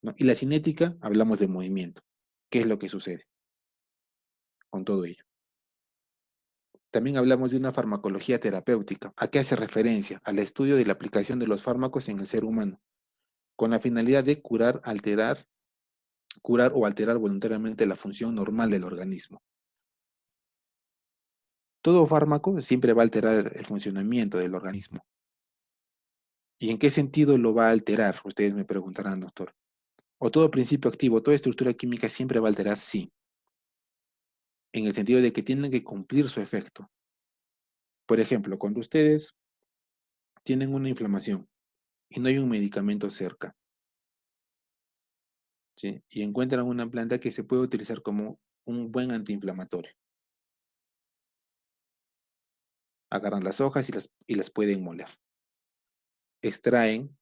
¿no? Y la cinética, hablamos de movimiento. ¿Qué es lo que sucede con todo ello? También hablamos de una farmacología terapéutica. ¿A qué hace referencia? Al estudio de la aplicación de los fármacos en el ser humano, con la finalidad de curar o alterar voluntariamente la función normal del organismo. Todo fármaco siempre va a alterar el funcionamiento del organismo. ¿Y en qué sentido lo va a alterar? Ustedes me preguntarán, doctor. ¿O todo principio activo, toda estructura química siempre va a alterar? Sí, en el sentido de que tienen que cumplir su efecto. Por ejemplo, cuando ustedes tienen una inflamación y no hay un medicamento cerca, ¿sí? Y encuentran una planta que se puede utilizar como un buen antiinflamatorio. Agarran las hojas y las pueden moler. Extraen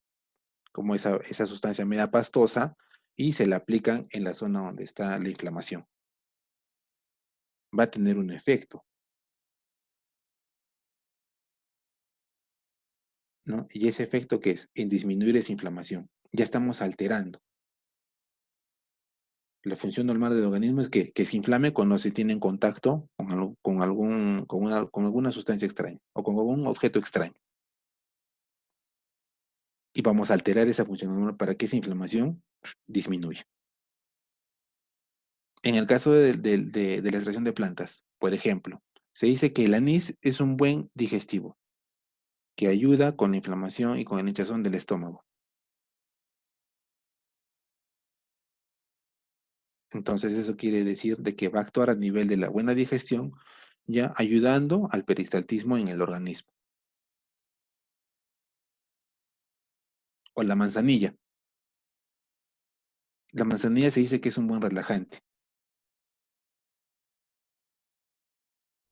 como esa sustancia media pastosa y se la aplican en la zona donde está la inflamación. Va a tener un efecto, ¿no? Y ese efecto, ¿qué es? En disminuir esa inflamación. Ya estamos alterando. La función normal del organismo es que se inflame cuando se tiene en contacto con alguna sustancia extraña o con algún objeto extraño. Y vamos a alterar esa función normal para que esa inflamación disminuya. En el caso de la extracción de plantas, por ejemplo, se dice que el anís es un buen digestivo, que ayuda con la inflamación y con el hinchazón del estómago. Entonces eso quiere decir de que va a actuar a nivel de la buena digestión, ya ayudando al peristaltismo en el organismo. O la manzanilla. La manzanilla se dice que es un buen relajante.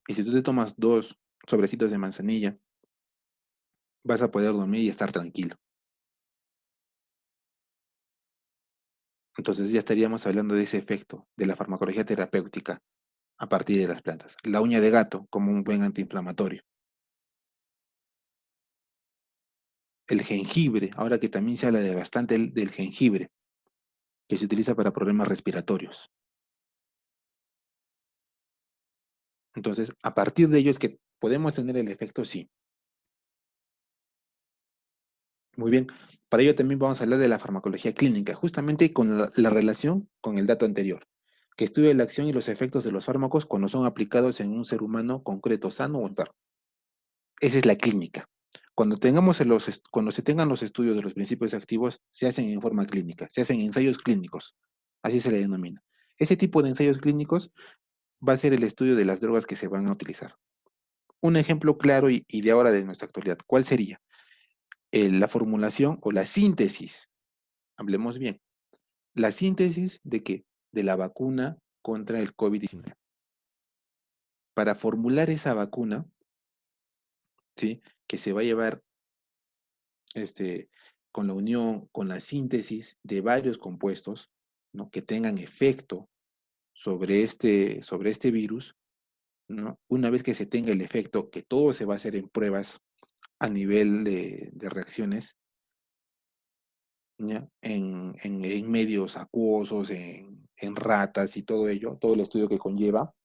Y si tú te tomas 2 sobrecitos de manzanilla, vas a poder dormir y estar tranquilo. Entonces ya estaríamos hablando de ese efecto de la farmacología terapéutica a partir de las plantas. La uña de gato como un buen antiinflamatorio. El jengibre, ahora que también se habla de bastante del jengibre, que se utiliza para problemas respiratorios. Entonces, a partir de ello es que podemos tener el efecto, sí. Muy bien. Para ello también vamos a hablar de la farmacología clínica, justamente con la relación con el dato anterior, que estudia la acción y los efectos de los fármacos cuando son aplicados en un ser humano concreto, sano o enfermo. Esa es la clínica. Cuando se tengan los estudios de los principios activos, se hacen en forma clínica, se hacen ensayos clínicos, así se le denomina. Ese tipo de ensayos clínicos va a ser el estudio de las drogas que se van a utilizar. Un ejemplo claro y de ahora de nuestra actualidad, ¿cuál sería? La formulación o la síntesis, hablemos bien, la síntesis de qué? De la vacuna contra el COVID-19. Para formular esa vacuna, ¿sí? Que se va a llevar este, con la unión, con la síntesis de varios compuestos, ¿no? Que tengan efecto sobre este virus, ¿no? Una vez que se tenga el efecto, que todo se va a hacer en pruebas a nivel de reacciones, ¿ya? En medios acuosos, en ratas y todo ello, todo el estudio que conlleva,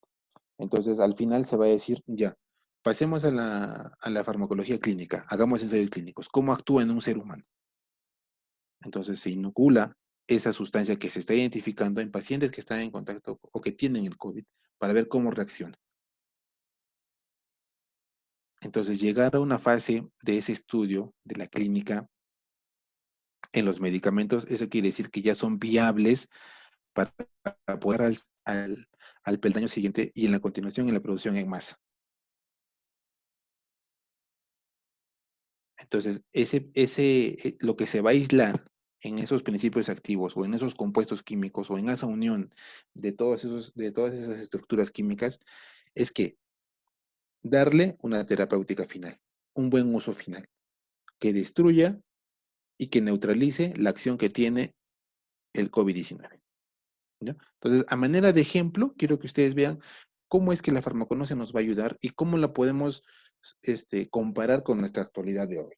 Entonces, al final se va a decir, ya, pasemos a la farmacología clínica, hagamos ensayos clínicos, ¿cómo actúa en un ser humano? Entonces, se inocula esa sustancia que se está identificando en pacientes que están en contacto o que tienen el COVID para ver cómo reacciona. Entonces, llegar a una fase de ese estudio de la clínica en los medicamentos, eso quiere decir que ya son viables para poder al peldaño siguiente y en la continuación en la producción en masa. Entonces, lo que se va a aislar en esos principios activos o en esos compuestos químicos o en esa unión de todas esas estructuras químicas es que darle una terapéutica final, un buen uso final, que destruya y que neutralice la acción que tiene el COVID-19. ¿Ya? Entonces, a manera de ejemplo, quiero que ustedes vean cómo es que la farmaconosia nos va a ayudar y cómo la podemos comparar con nuestra actualidad de hoy.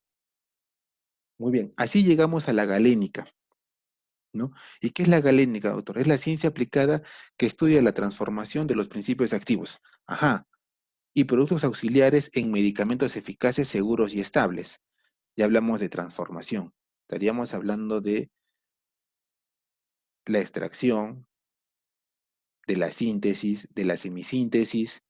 Muy bien, así llegamos a la galénica, ¿no? ¿Y qué es la galénica, doctor? Es la ciencia aplicada que estudia la transformación de los principios activos, ajá, y productos auxiliares en medicamentos eficaces, seguros y estables. Ya hablamos de transformación. Estaríamos hablando de la extracción, de la síntesis, de la semisíntesis.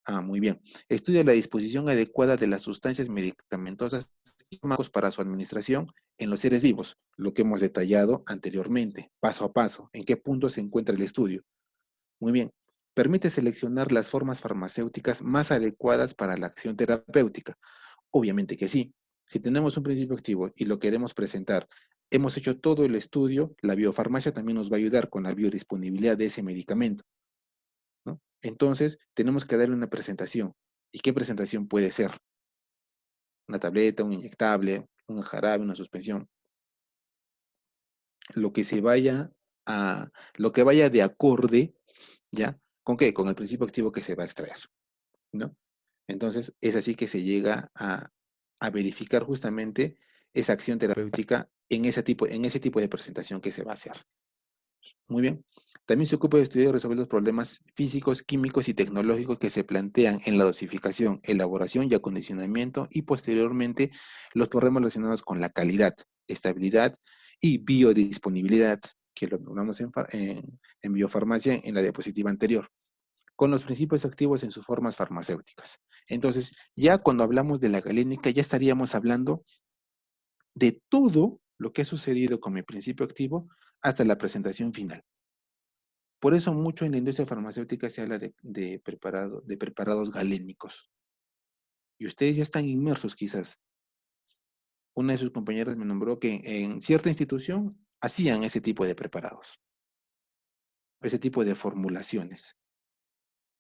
Ah, muy bien. Estudia la disposición adecuada de las sustancias medicamentosas y fármacos para su administración en los seres vivos, lo que hemos detallado anteriormente, paso a paso, en qué punto se encuentra el estudio. Muy bien. Permite seleccionar las formas farmacéuticas más adecuadas para la acción terapéutica. Obviamente que sí. Si tenemos un principio activo y lo queremos presentar, hemos hecho todo el estudio, la biofarmacia también nos va a ayudar con la biodisponibilidad de ese medicamento, ¿no? Entonces, tenemos que darle una presentación. ¿Y qué presentación puede ser? Una tableta, un inyectable, un jarabe, una suspensión. Lo que se vaya lo que vaya de acorde, ¿ya? ¿Con qué? Con el principio activo que se va a extraer, ¿no? Entonces, es así que se llega a verificar justamente esa acción terapéutica en ese tipo de presentación que se va a hacer. Muy bien. También se ocupa de estudiar y resolver los problemas físicos, químicos y tecnológicos que se plantean en la dosificación, elaboración y acondicionamiento y posteriormente los problemas relacionados con la calidad, estabilidad y biodisponibilidad, que lo hablamos en biofarmacia en la diapositiva anterior, con los principios activos en sus formas farmacéuticas. Entonces, ya cuando hablamos de la galénica, ya estaríamos hablando de todo lo que ha sucedido con mi principio activo hasta la presentación final. Por eso mucho en la industria farmacéutica se habla de preparados galénicos. Y ustedes ya están inmersos quizás. Una de sus compañeras me nombró que en cierta institución hacían ese tipo de preparados, ese tipo de formulaciones.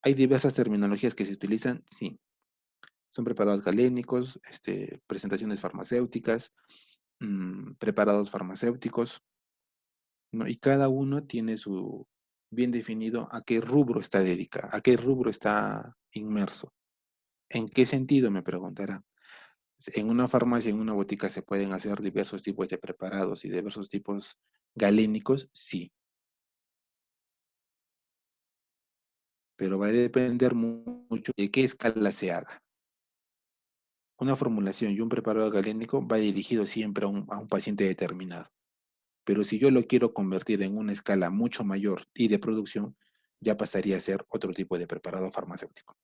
Hay diversas terminologías que se utilizan, sí. Son preparados galénicos, presentaciones farmacéuticas, preparados farmacéuticos, ¿no? Y cada uno tiene su bien definido a qué rubro está dedicado, a qué rubro está inmerso. ¿En qué sentido? Me preguntarán. En una farmacia, en una botica, ¿se pueden hacer diversos tipos de preparados y diversos tipos galénicos? Sí, pero va a depender mucho de qué escala se haga. Una formulación y un preparado galénico va dirigido siempre a un paciente determinado. Pero si yo lo quiero convertir en una escala mucho mayor y de producción, ya pasaría a ser otro tipo de preparado farmacéutico.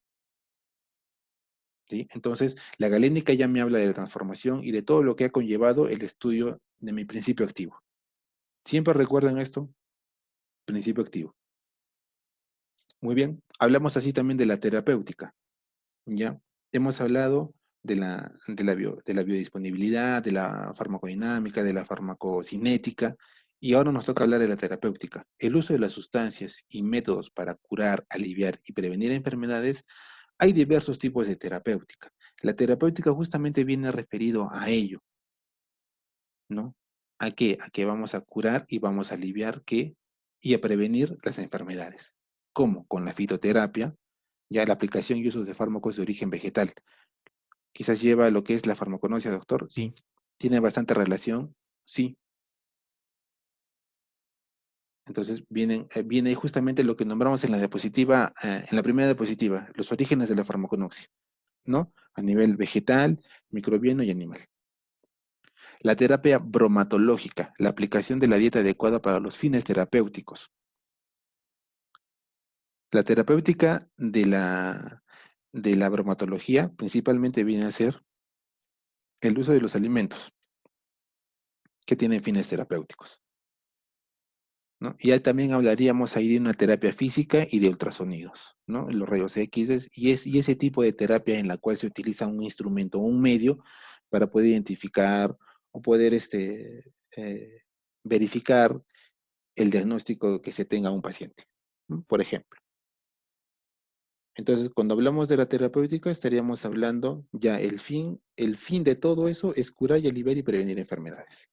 ¿Sí? Entonces, la galénica ya me habla de la transformación y de todo lo que ha conllevado el estudio de mi principio activo. Siempre recuerden esto, principio activo. Muy bien, hablamos así también de la terapéutica, ¿ya? Hemos hablado de la biodisponibilidad, de la farmacodinámica, de la farmacocinética, y ahora nos toca hablar de la terapéutica. El uso de las sustancias y métodos para curar, aliviar y prevenir enfermedades, hay diversos tipos de terapéutica. La terapéutica justamente viene referido a ello, ¿no? ¿A qué? A que vamos a curar y vamos a aliviar y a prevenir las enfermedades. ¿Cómo? Con la fitoterapia, ya la aplicación y uso de fármacos de origen vegetal. Quizás lleva a lo que es la farmaconosia, doctor. Sí. ¿Tiene bastante relación? Sí. Entonces viene justamente lo que nombramos en la diapositiva, en la primera diapositiva, los orígenes de la farmaconoxia, ¿no? A nivel vegetal, microbiano y animal. La terapia bromatológica, la aplicación de la dieta adecuada para los fines terapéuticos. La terapéutica de la bromatología principalmente viene a ser el uso de los alimentos que tienen fines terapéuticos, ¿no? Y ya también hablaríamos ahí de una terapia física y de ultrasonidos, ¿no? Los rayos X y ese tipo de terapia en la cual se utiliza un instrumento o un medio para poder identificar o poder verificar el diagnóstico que se tenga a un paciente, ¿no? Por ejemplo. Entonces, cuando hablamos de la terapéutica, estaríamos hablando ya el fin de todo eso es curar y aliviar y prevenir enfermedades.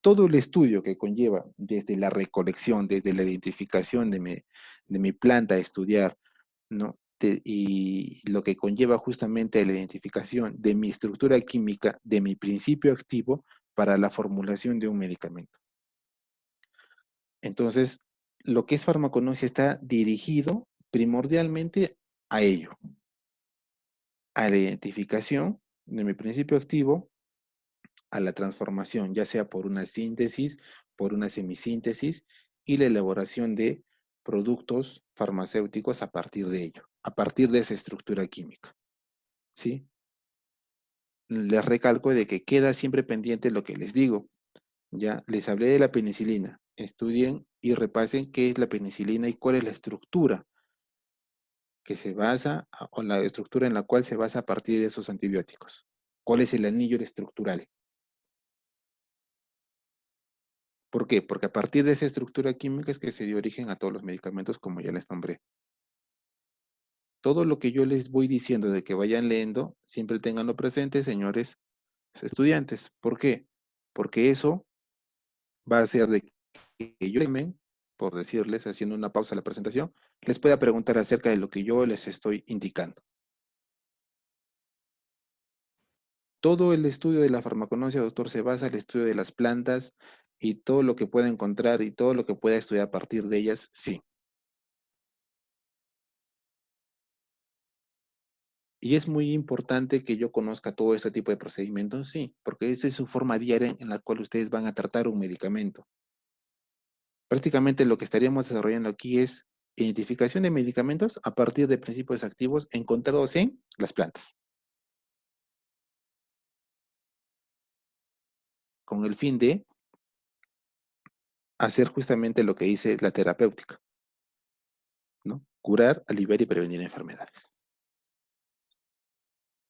Todo el estudio que conlleva desde la recolección, desde la identificación de mi planta a estudiar, ¿no? Y lo que conlleva justamente la identificación de mi estructura química, de mi principio activo para la formulación de un medicamento. Entonces, lo que es farmaconoxia está dirigido primordialmente a ello, a la identificación de mi principio activo, a la transformación, ya sea por una síntesis, por una semisíntesis y la elaboración de productos farmacéuticos a partir de ello, a partir de esa estructura química, ¿sí? Les recalco de que queda siempre pendiente lo que les digo. Ya les hablé de la penicilina. Estudien y repasen qué es la penicilina y cuál es la estructura que se basa, o la estructura en la cual se basa a partir de esos antibióticos. ¿Cuál es el anillo estructural? ¿Por qué? Porque a partir de esa estructura química es que se dio origen a todos los medicamentos, como ya les nombré. Todo lo que yo les voy diciendo de que vayan leyendo, siempre tenganlo presente, señores estudiantes. ¿Por qué? Porque eso va a hacer de que yo, por decirles, haciendo una pausa a la presentación, les pueda preguntar acerca de lo que yo les estoy indicando. Todo el estudio de la farmaconoxia, doctor, se basa en el estudio de las plantas y todo lo que pueda encontrar y todo lo que pueda estudiar a partir de ellas, sí. Y es muy importante que yo conozca todo este tipo de procedimientos, sí, porque esa es su forma diaria en la cual ustedes van a tratar un medicamento. Prácticamente lo que estaríamos desarrollando aquí es identificación de medicamentos a partir de principios activos encontrados en las plantas, con el fin de hacer justamente lo que dice la terapéutica, ¿no? Curar, aliviar y prevenir enfermedades.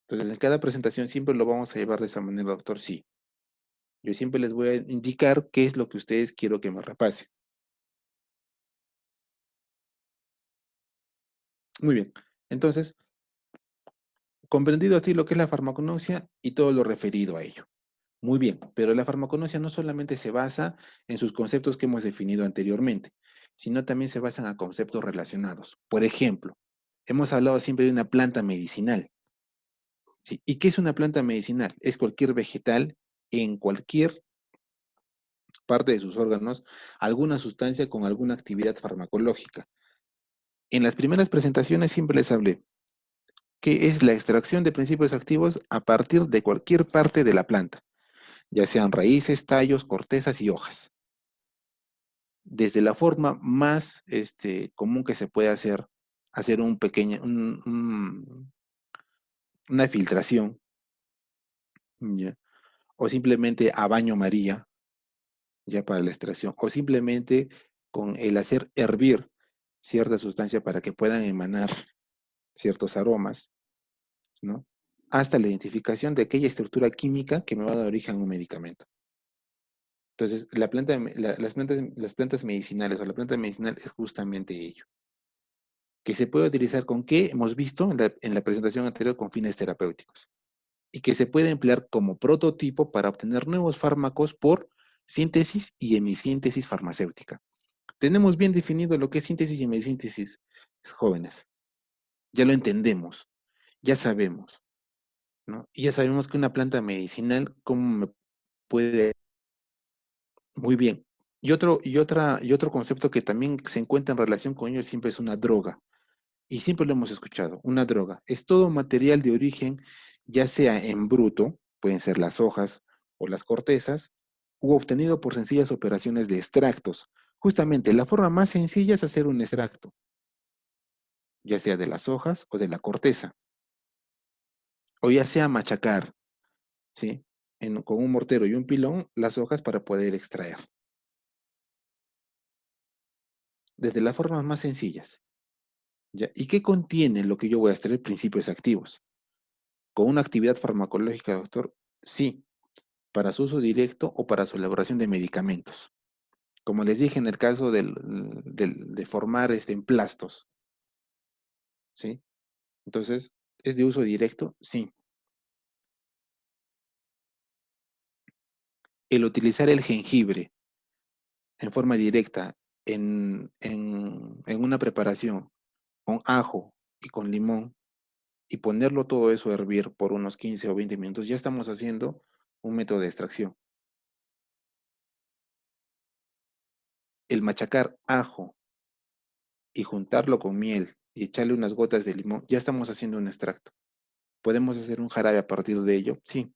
Entonces, en cada presentación siempre lo vamos a llevar de esa manera, doctor, sí. Yo siempre les voy a indicar qué es lo que ustedes quiero que me repase. Muy bien. Entonces, comprendido así lo que es la farmaconoxia y todo lo referido a ello. Muy bien, pero la farmaconoxia no solamente se basa en sus conceptos que hemos definido anteriormente, sino también se basan a conceptos relacionados. Por ejemplo, hemos hablado siempre de una planta medicinal. ¿Sí? ¿Y qué es una planta medicinal? Es cualquier vegetal en cualquier parte de sus órganos, alguna sustancia con alguna actividad farmacológica. En las primeras presentaciones siempre les hablé que es la extracción de principios activos a partir de cualquier parte de la planta, ya sean raíces, tallos, cortezas y hojas. Desde la forma más común que se puede hacer una filtración, ¿ya? O simplemente a baño María, ya para la extracción, o simplemente con el hacer hervir cierta sustancia para que puedan emanar ciertos aromas, ¿no? Hasta la identificación de aquella estructura química que me va a dar origen a un medicamento. Entonces, las plantas medicinales o la planta medicinal es justamente ello. Que se puede utilizar con qué hemos visto en la presentación anterior con fines terapéuticos. Y que se puede emplear como prototipo para obtener nuevos fármacos por síntesis y hemisíntesis farmacéutica. Tenemos bien definido lo que es síntesis y hemisíntesis, jóvenes. Ya lo entendemos, ya sabemos, ¿no? Y ya sabemos que una planta medicinal, ¿cómo me puede? Muy bien. Y otro concepto que también se encuentra en relación con ello siempre es una droga. Y siempre lo hemos escuchado, una droga. Es todo material de origen, ya sea en bruto, pueden ser las hojas o las cortezas, u obtenido por sencillas operaciones de extractos. Justamente, la forma más sencilla es hacer un extracto, ya sea de las hojas o de la corteza, o ya sea machacar, ¿sí? Con un mortero y un pilón, las hojas para poder extraer. Desde las formas más sencillas. ¿Ya? ¿Y qué contiene lo que yo voy a extraer? Principios activos. ¿Con una actividad farmacológica, doctor? Sí, para su uso directo o para su elaboración de medicamentos. Como les dije en el caso de formar emplastos, ¿sí? Entonces, ¿es de uso directo? Sí. El utilizar el jengibre en forma directa en una preparación con ajo y con limón y ponerlo todo eso a hervir por unos 15 o 20 minutos, ya estamos haciendo un método de extracción. El machacar ajo y juntarlo con miel y echarle unas gotas de limón, ya estamos haciendo un extracto. ¿Podemos hacer un jarabe a partir de ello? Sí.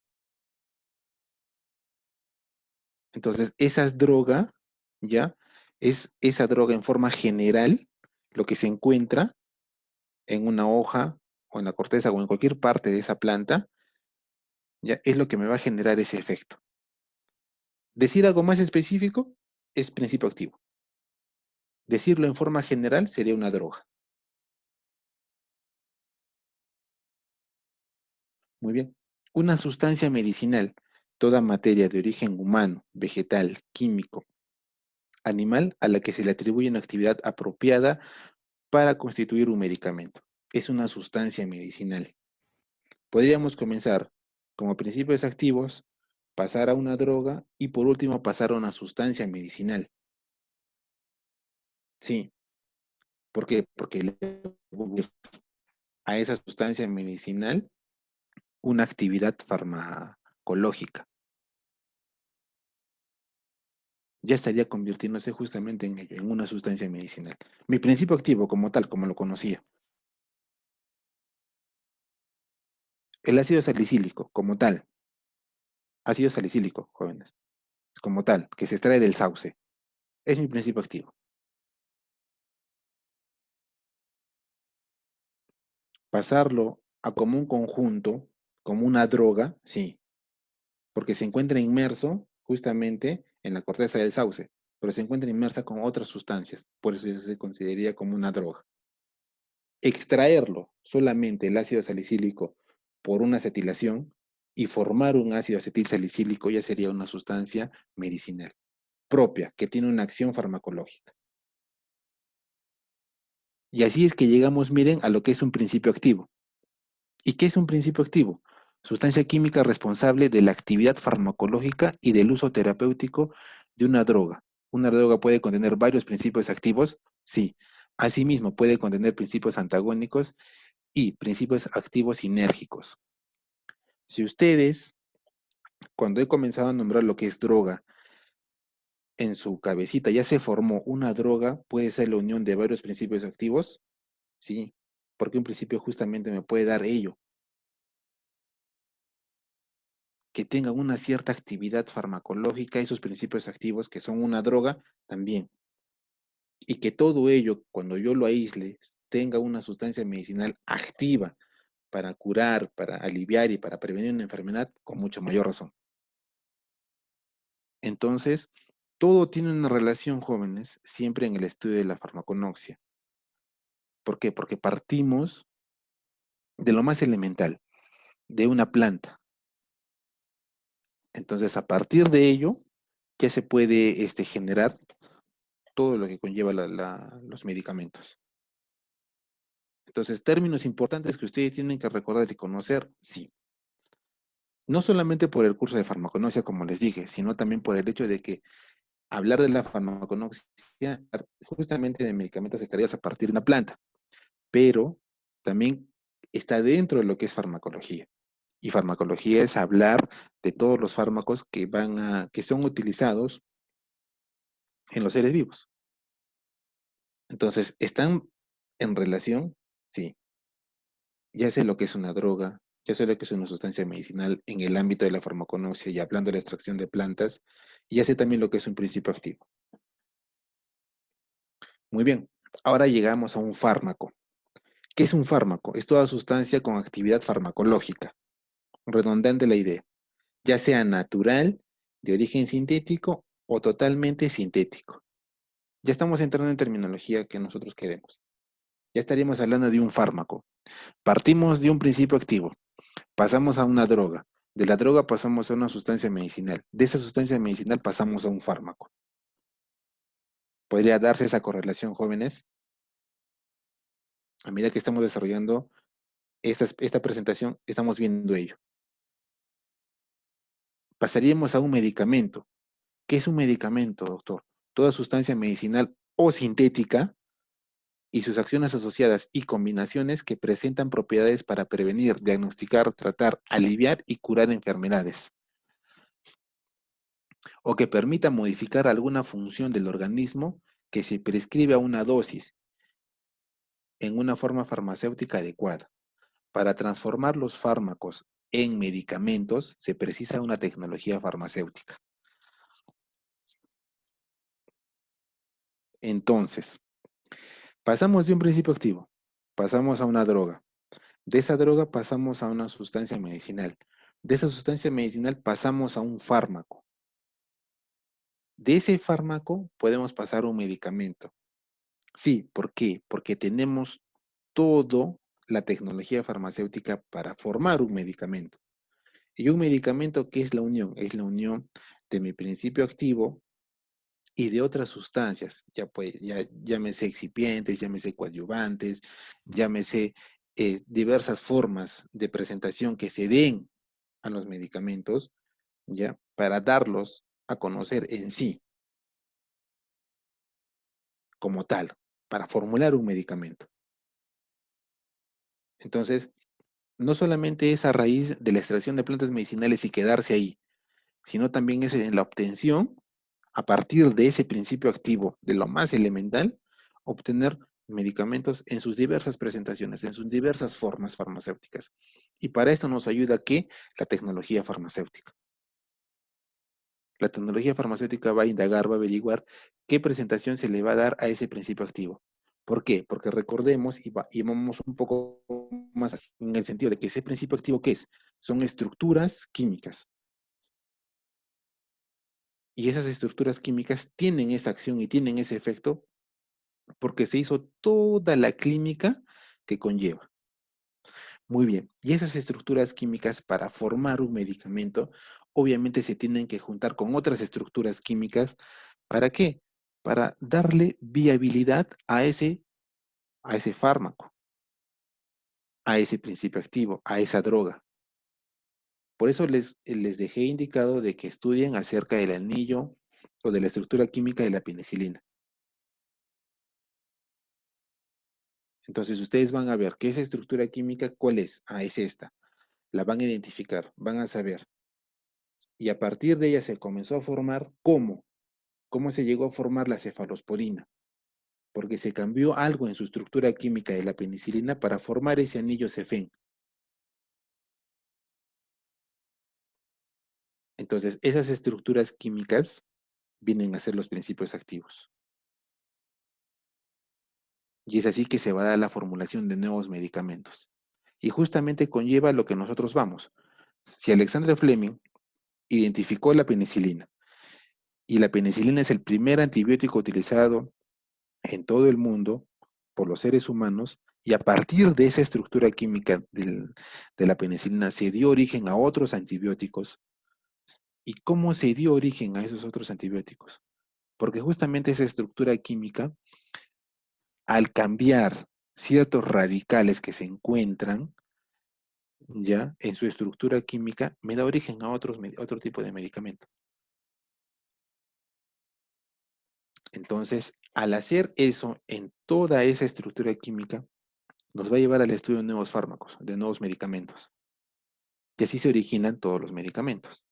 Entonces, esa droga, ¿ya? Es esa droga en forma general, lo que se encuentra en una hoja o en la corteza o en cualquier parte de esa planta, ¿ya? Es lo que me va a generar ese efecto. Decir algo más específico es principio activo. Decirlo en forma general sería una droga. Muy bien. Una sustancia medicinal, toda materia de origen humano, vegetal, químico, animal, a la que se le atribuye una actividad apropiada para constituir un medicamento. Es una sustancia medicinal. Podríamos comenzar como principios activos, pasar a una droga y por último pasar a una sustancia medicinal. Sí, ¿por qué? Porque le atribuye a esa sustancia medicinal una actividad farmacológica. Ya estaría convirtiéndose justamente en ello, en una sustancia medicinal. Mi principio activo como tal, como lo conocía. El ácido salicílico, como tal. Ácido salicílico, jóvenes. Como tal, que se extrae del sauce. Es mi principio activo. Pasarlo a como un conjunto, como una droga, sí. Porque se encuentra inmerso justamente en la corteza del sauce, pero se encuentra inmersa con otras sustancias. Por eso se consideraría como una droga. Extraerlo solamente el ácido salicílico por una acetilación y formar un ácido acetil salicílico ya sería una sustancia medicinal propia que tiene una acción farmacológica. Y así es que llegamos, miren, a lo que es un principio activo. ¿Y qué es un principio activo? Sustancia química responsable de la actividad farmacológica y del uso terapéutico de una droga. ¿Una droga puede contener varios principios activos? Sí. Asimismo, puede contener principios antagónicos y principios activos sinérgicos. Si ustedes, cuando he comenzado a nombrar lo que es droga, en su cabecita ya se formó una droga, puede ser la unión de varios principios activos, sí, porque un principio justamente me puede dar ello, que tengan una cierta actividad farmacológica, esos principios activos que son una droga también, y que todo ello, cuando yo lo aísle, tenga una sustancia medicinal activa para curar, para aliviar y para prevenir una enfermedad, con mucha mayor razón. Entonces, todo tiene una relación, jóvenes, siempre en el estudio de la farmaconoxia. ¿Por qué? Porque partimos de lo más elemental, de una planta. Entonces, a partir de ello, ya se puede generar todo lo que conlleva los medicamentos. Entonces, términos importantes que ustedes tienen que recordar y conocer, sí. No solamente por el curso de farmaconoxia, como les dije, sino también por el hecho de que hablar de la farmaconoxia, justamente de medicamentos extraídos a partir de una planta, pero también está dentro de lo que es farmacología. Y farmacología es hablar de todos los fármacos que son utilizados en los seres vivos. Entonces, ¿están en relación? Sí. Ya sé lo que es una droga, ya sé lo que es una sustancia medicinal en el ámbito de la farmaconosia y hablando de la extracción de plantas, y ya sé también lo que es un principio activo. Muy bien, ahora llegamos a un fármaco. ¿Qué es un fármaco? Es toda sustancia con actividad farmacológica, redundante la idea, ya sea natural, de origen sintético o totalmente sintético. Ya estamos entrando en terminología que nosotros queremos. Ya estaríamos hablando de un fármaco. Partimos de un principio activo, pasamos a una droga. De la droga pasamos a una sustancia medicinal. De esa sustancia medicinal pasamos a un fármaco. ¿Podría darse esa correlación, jóvenes? A medida que estamos desarrollando esta presentación, estamos viendo ello. Pasaríamos a un medicamento. ¿Qué es un medicamento, doctor? Toda sustancia medicinal o sintética y sus acciones asociadas y combinaciones que presentan propiedades para prevenir, diagnosticar, tratar, aliviar y curar enfermedades, o que permita modificar alguna función del organismo que se prescribe a una dosis en una forma farmacéutica adecuada. Para transformar los fármacos en medicamentos se precisa una tecnología farmacéutica. Entonces, pasamos de un principio activo, pasamos a una droga. De esa droga pasamos a una sustancia medicinal. De esa sustancia medicinal pasamos a un fármaco. De ese fármaco podemos pasar a un medicamento. Sí, ¿por qué? Porque tenemos toda la tecnología farmacéutica para formar un medicamento. Y un medicamento, ¿qué es la unión? Es la unión de mi principio activo y de otras sustancias, ya pues, ya llámese excipientes, llámese coadyuvantes, llámese diversas formas de presentación que se den a los medicamentos, ya, para darlos a conocer en sí, como tal, para formular un medicamento. Entonces, no solamente es a raíz de la extracción de plantas medicinales y quedarse ahí, sino también es en la obtención, a partir de ese principio activo, de lo más elemental, obtener medicamentos en sus diversas presentaciones, en sus diversas formas farmacéuticas. Y para esto nos ayuda ¿qué? La tecnología farmacéutica. La tecnología farmacéutica va a indagar, va a averiguar qué presentación se le va a dar a ese principio activo. ¿Por qué? Porque recordemos y vamos un poco más en el sentido de que ese principio activo, ¿qué es? Son estructuras químicas. Y esas estructuras químicas tienen esa acción y tienen ese efecto porque se hizo toda la clínica que conlleva. Muy bien, y esas estructuras químicas para formar un medicamento, obviamente se tienen que juntar con otras estructuras químicas. ¿Para qué? Para darle viabilidad a ese fármaco, a ese principio activo, a esa droga. Por eso les dejé indicado de que estudien acerca del anillo o de la estructura química de la penicilina. Entonces ustedes van a ver que esa estructura química, ¿cuál es? Ah, es esta. La van a identificar, van a saber. Y a partir de ella se comenzó a formar, ¿cómo? ¿Cómo se llegó a formar la cefalosporina? Porque se cambió algo en su estructura química de la penicilina para formar ese anillo cefén. Entonces, esas estructuras químicas vienen a ser los principios activos. Y es así que se va a dar la formulación de nuevos medicamentos. Y justamente conlleva lo que nosotros vamos. Si Alexander Fleming identificó la penicilina, y la penicilina es el primer antibiótico utilizado en todo el mundo por los seres humanos, y a partir de esa estructura química de la penicilina se dio origen a otros antibióticos. ¿Y cómo se dio origen a esos otros antibióticos? Porque justamente esa estructura química, al cambiar ciertos radicales que se encuentran ya en su estructura química, me da origen a otro tipo de medicamento. Entonces, al hacer eso en toda esa estructura química, nos va a llevar al estudio de nuevos fármacos, de nuevos medicamentos. Y así se originan todos los medicamentos.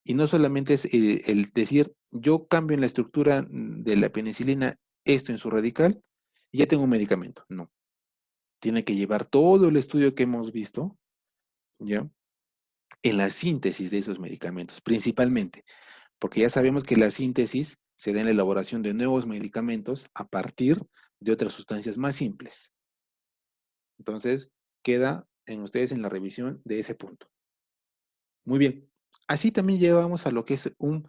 Y no solamente es el decir, yo cambio en la estructura de la penicilina esto en su radical y ya tengo un medicamento. No. Tiene que llevar todo el estudio que hemos visto, ¿ya? En la síntesis de esos medicamentos, principalmente, porque ya sabemos que la síntesis se da en la elaboración de nuevos medicamentos a partir de otras sustancias más simples. Entonces, queda en ustedes en la revisión de ese punto. Muy bien. Así también llevamos a lo que es un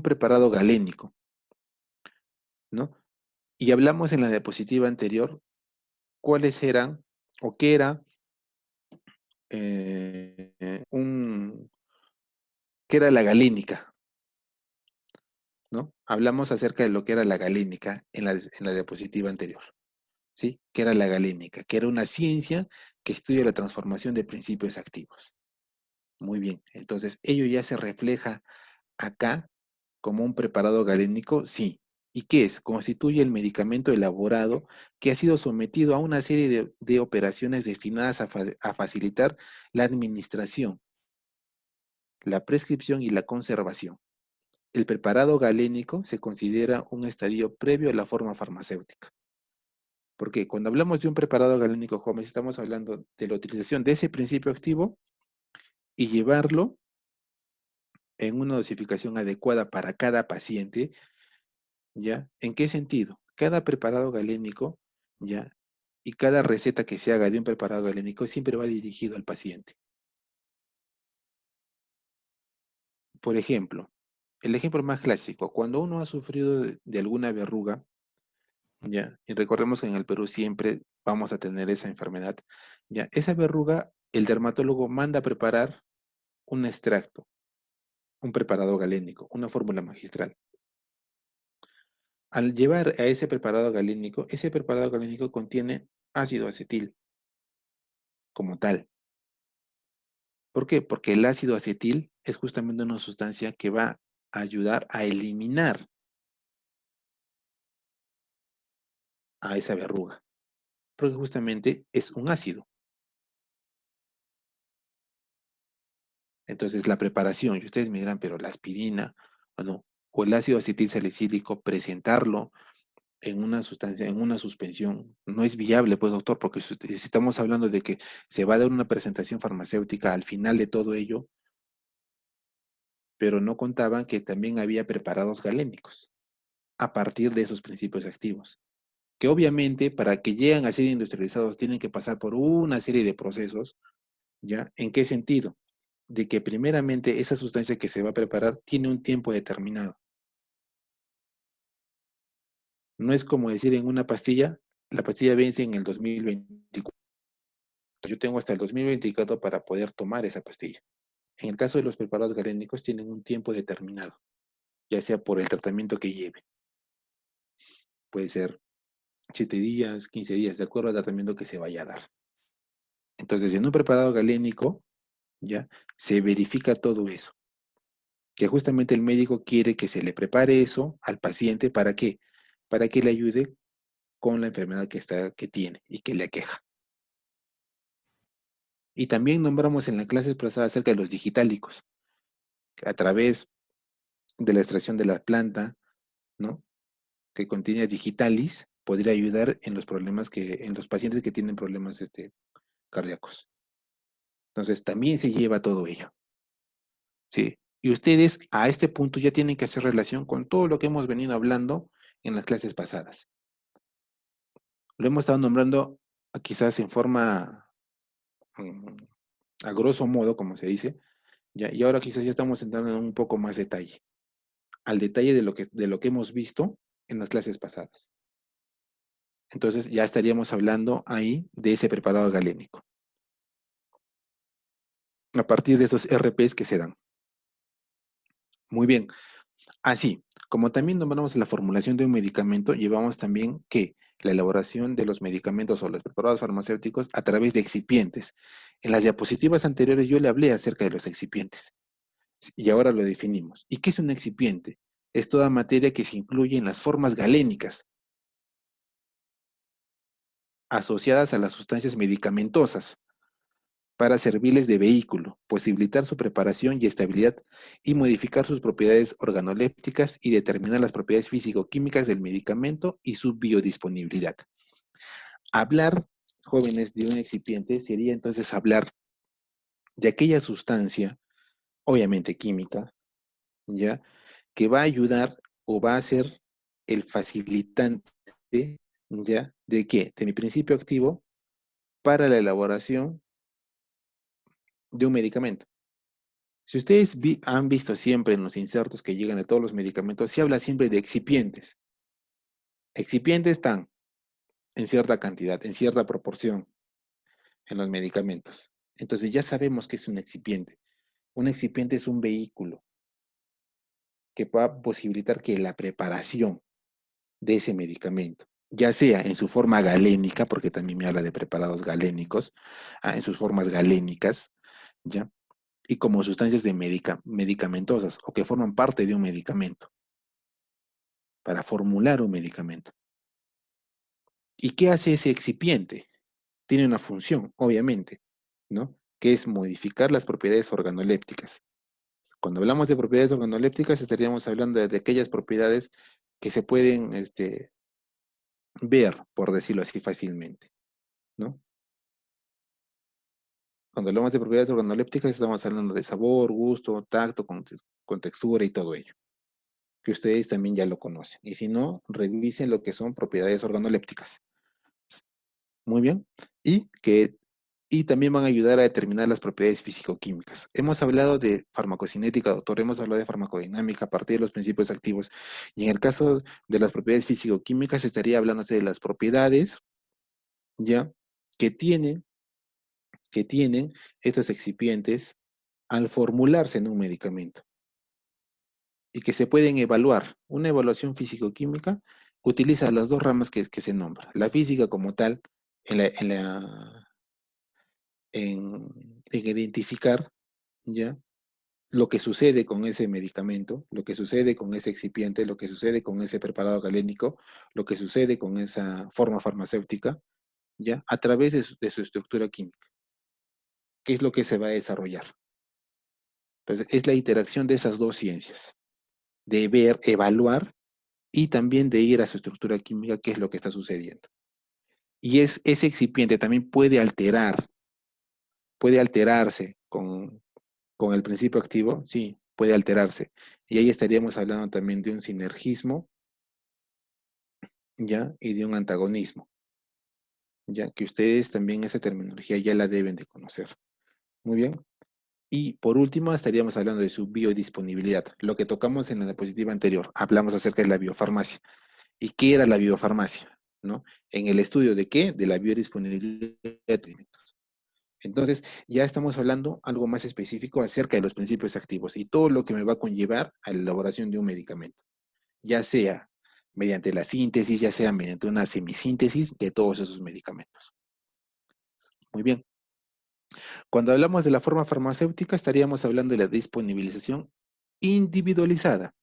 preparado galénico, ¿no? Y hablamos en la diapositiva anterior cuáles eran o qué era qué era la galénica, ¿no? Hablamos acerca de lo que era la galénica en la diapositiva anterior, ¿sí? ¿Qué era la galénica? Que era una ciencia que estudia la transformación de principios activos. Muy bien, entonces, ¿ello ya se refleja acá como un preparado galénico? Sí. ¿Y qué es? Constituye el medicamento elaborado que ha sido sometido a una serie de operaciones destinadas a facilitar la administración, la prescripción y la conservación. El preparado galénico se considera un estadio previo a la forma farmacéutica. Porque cuando hablamos de un preparado galénico, jóvenes, estamos hablando de la utilización de ese principio activo y llevarlo en una dosificación adecuada para cada paciente, ¿ya? ¿En qué sentido? Cada preparado galénico, ¿ya? Y cada receta que se haga de un preparado galénico siempre va dirigido al paciente. Por ejemplo, el ejemplo más clásico, cuando uno ha sufrido de alguna verruga, ¿ya? Y recordemos que en el Perú siempre vamos a tener esa enfermedad, ¿ya? Esa verruga, el dermatólogo manda a preparar un extracto, un preparado galénico, una fórmula magistral. Al llevar a ese preparado galénico contiene ácido acetil como tal. ¿Por qué? Porque el ácido acetil es justamente una sustancia que va a ayudar a eliminar a esa verruga, porque justamente es un ácido. Entonces, la preparación, y ustedes me dirán, pero la aspirina, o no, o el ácido acetil salicílico, presentarlo en una sustancia, en una suspensión, no es viable, pues, doctor, porque si estamos hablando de que se va a dar una presentación farmacéutica al final de todo ello, pero no contaban que también había preparados galénicos a partir de esos principios activos, que obviamente para que lleguen a ser industrializados tienen que pasar por una serie de procesos, ¿ya? ¿En qué sentido? De que primeramente esa sustancia que se va a preparar tiene un tiempo determinado. No es como decir en una pastilla, la pastilla vence en el 2024. Yo tengo hasta el 2024 para poder tomar esa pastilla. En el caso de los preparados galénicos tienen un tiempo determinado, ya sea por el tratamiento que lleve. Puede ser 7 días, 15 días, de acuerdo al tratamiento que se vaya a dar. Entonces, en un preparado galénico, ¿ya? Se verifica todo eso. Que justamente el médico quiere que se le prepare eso al paciente, ¿para qué? Para que le ayude con la enfermedad que tiene y que le aqueja. Y también nombramos en la clase pasada acerca de los digitálicos, a través de la extracción de la planta, ¿no? Que contiene digitalis, podría ayudar en los problemas en los pacientes que tienen problemas cardíacos. Entonces, también se lleva todo ello. ¿Sí? Y ustedes a este punto ya tienen que hacer relación con todo lo que hemos venido hablando en las clases pasadas. Lo hemos estado nombrando quizás en forma mm, a grosso modo, como se dice, ¿ya? Y ahora quizás ya estamos entrando en un poco más detalle, al detalle de lo que hemos visto en las clases pasadas. Entonces ya estaríamos hablando ahí de ese preparado galénico, a partir de esos RPs que se dan. Muy bien. Así, como también nombramos la formulación de un medicamento, llevamos también que la elaboración de los medicamentos o los preparados farmacéuticos a través de excipientes. En las diapositivas anteriores yo le hablé acerca de los excipientes y ahora lo definimos. ¿Y qué es un excipiente? Es toda materia que se incluye en las formas galénicas asociadas a las sustancias medicamentosas. para servirles de vehículo, posibilitar su preparación y estabilidad y modificar sus propiedades organolépticas y determinar las propiedades físico-químicas del medicamento y su biodisponibilidad. Hablar, jóvenes, de un excipiente sería entonces hablar de aquella sustancia, obviamente química, ¿ya? Que va a ayudar o va a ser el facilitante, ¿ya? ¿De qué? De mi principio activo para la elaboración de un medicamento. Si ustedes han visto siempre en los insertos que llegan de todos los medicamentos, se habla siempre de excipientes. Excipientes están en cierta cantidad, en cierta proporción en los medicamentos. Entonces ya sabemos que es un excipiente. Un excipiente es un vehículo que va a posibilitar que la preparación de ese medicamento, ya sea en su forma galénica, porque también me habla de preparados galénicos, en sus formas galénicas, ¿ya? Y como sustancias de medicamentosas o que forman parte de un medicamento, para formular un medicamento. ¿Y qué hace ese excipiente? Tiene una función, obviamente, ¿no? Que es modificar las propiedades organolépticas. Cuando hablamos de propiedades organolépticas, estaríamos hablando de aquellas propiedades que se pueden ver, por decirlo así fácilmente, ¿no? Cuando hablamos de propiedades organolépticas, estamos hablando de sabor, gusto, tacto, con textura y todo ello, que ustedes también ya lo conocen. Y si no, revisen lo que son propiedades organolépticas. Muy bien. Y también van a ayudar a determinar las propiedades físico-químicas. Hemos hablado de farmacocinética, doctor, hemos hablado de farmacodinámica a partir de los principios activos. Y en el caso de las propiedades físico-químicas, estaría hablándose de las propiedades, ¿ya? Que tienen, que tienen estos excipientes al formularse en un medicamento y que se pueden evaluar. Una evaluación físico-química utiliza las dos ramas que se nombran. La física como tal, en identificar, ¿ya? Lo que sucede con ese medicamento, lo que sucede con ese excipiente, lo que sucede con ese preparado galénico, lo que sucede con esa forma farmacéutica, ¿ya? A través de su estructura química. ¿Qué es lo que se va a desarrollar? Entonces, es la interacción de esas dos ciencias, de ver, evaluar y también de ir a su estructura química, qué es lo que está sucediendo. Y ese excipiente también puede alterarse con el principio activo, sí, puede alterarse. Y ahí estaríamos hablando también de un sinergismo, ¿ya? Y de un antagonismo, ¿ya? Que ustedes también esa terminología ya la deben de conocer. Muy bien. Y por último, estaríamos hablando de su biodisponibilidad, lo que tocamos en la diapositiva anterior. Hablamos acerca de la biofarmacia. ¿Y qué era la biofarmacia? ¿No? En el estudio de qué? De la biodisponibilidad de alimentos. Entonces, ya estamos hablando algo más específico acerca de los principios activos y todo lo que me va a conllevar a la elaboración de un medicamento, ya sea mediante la síntesis, ya sea mediante una semisíntesis de todos esos medicamentos. Muy bien. Cuando hablamos de la forma farmacéutica, estaríamos hablando de la disponibilización individualizada,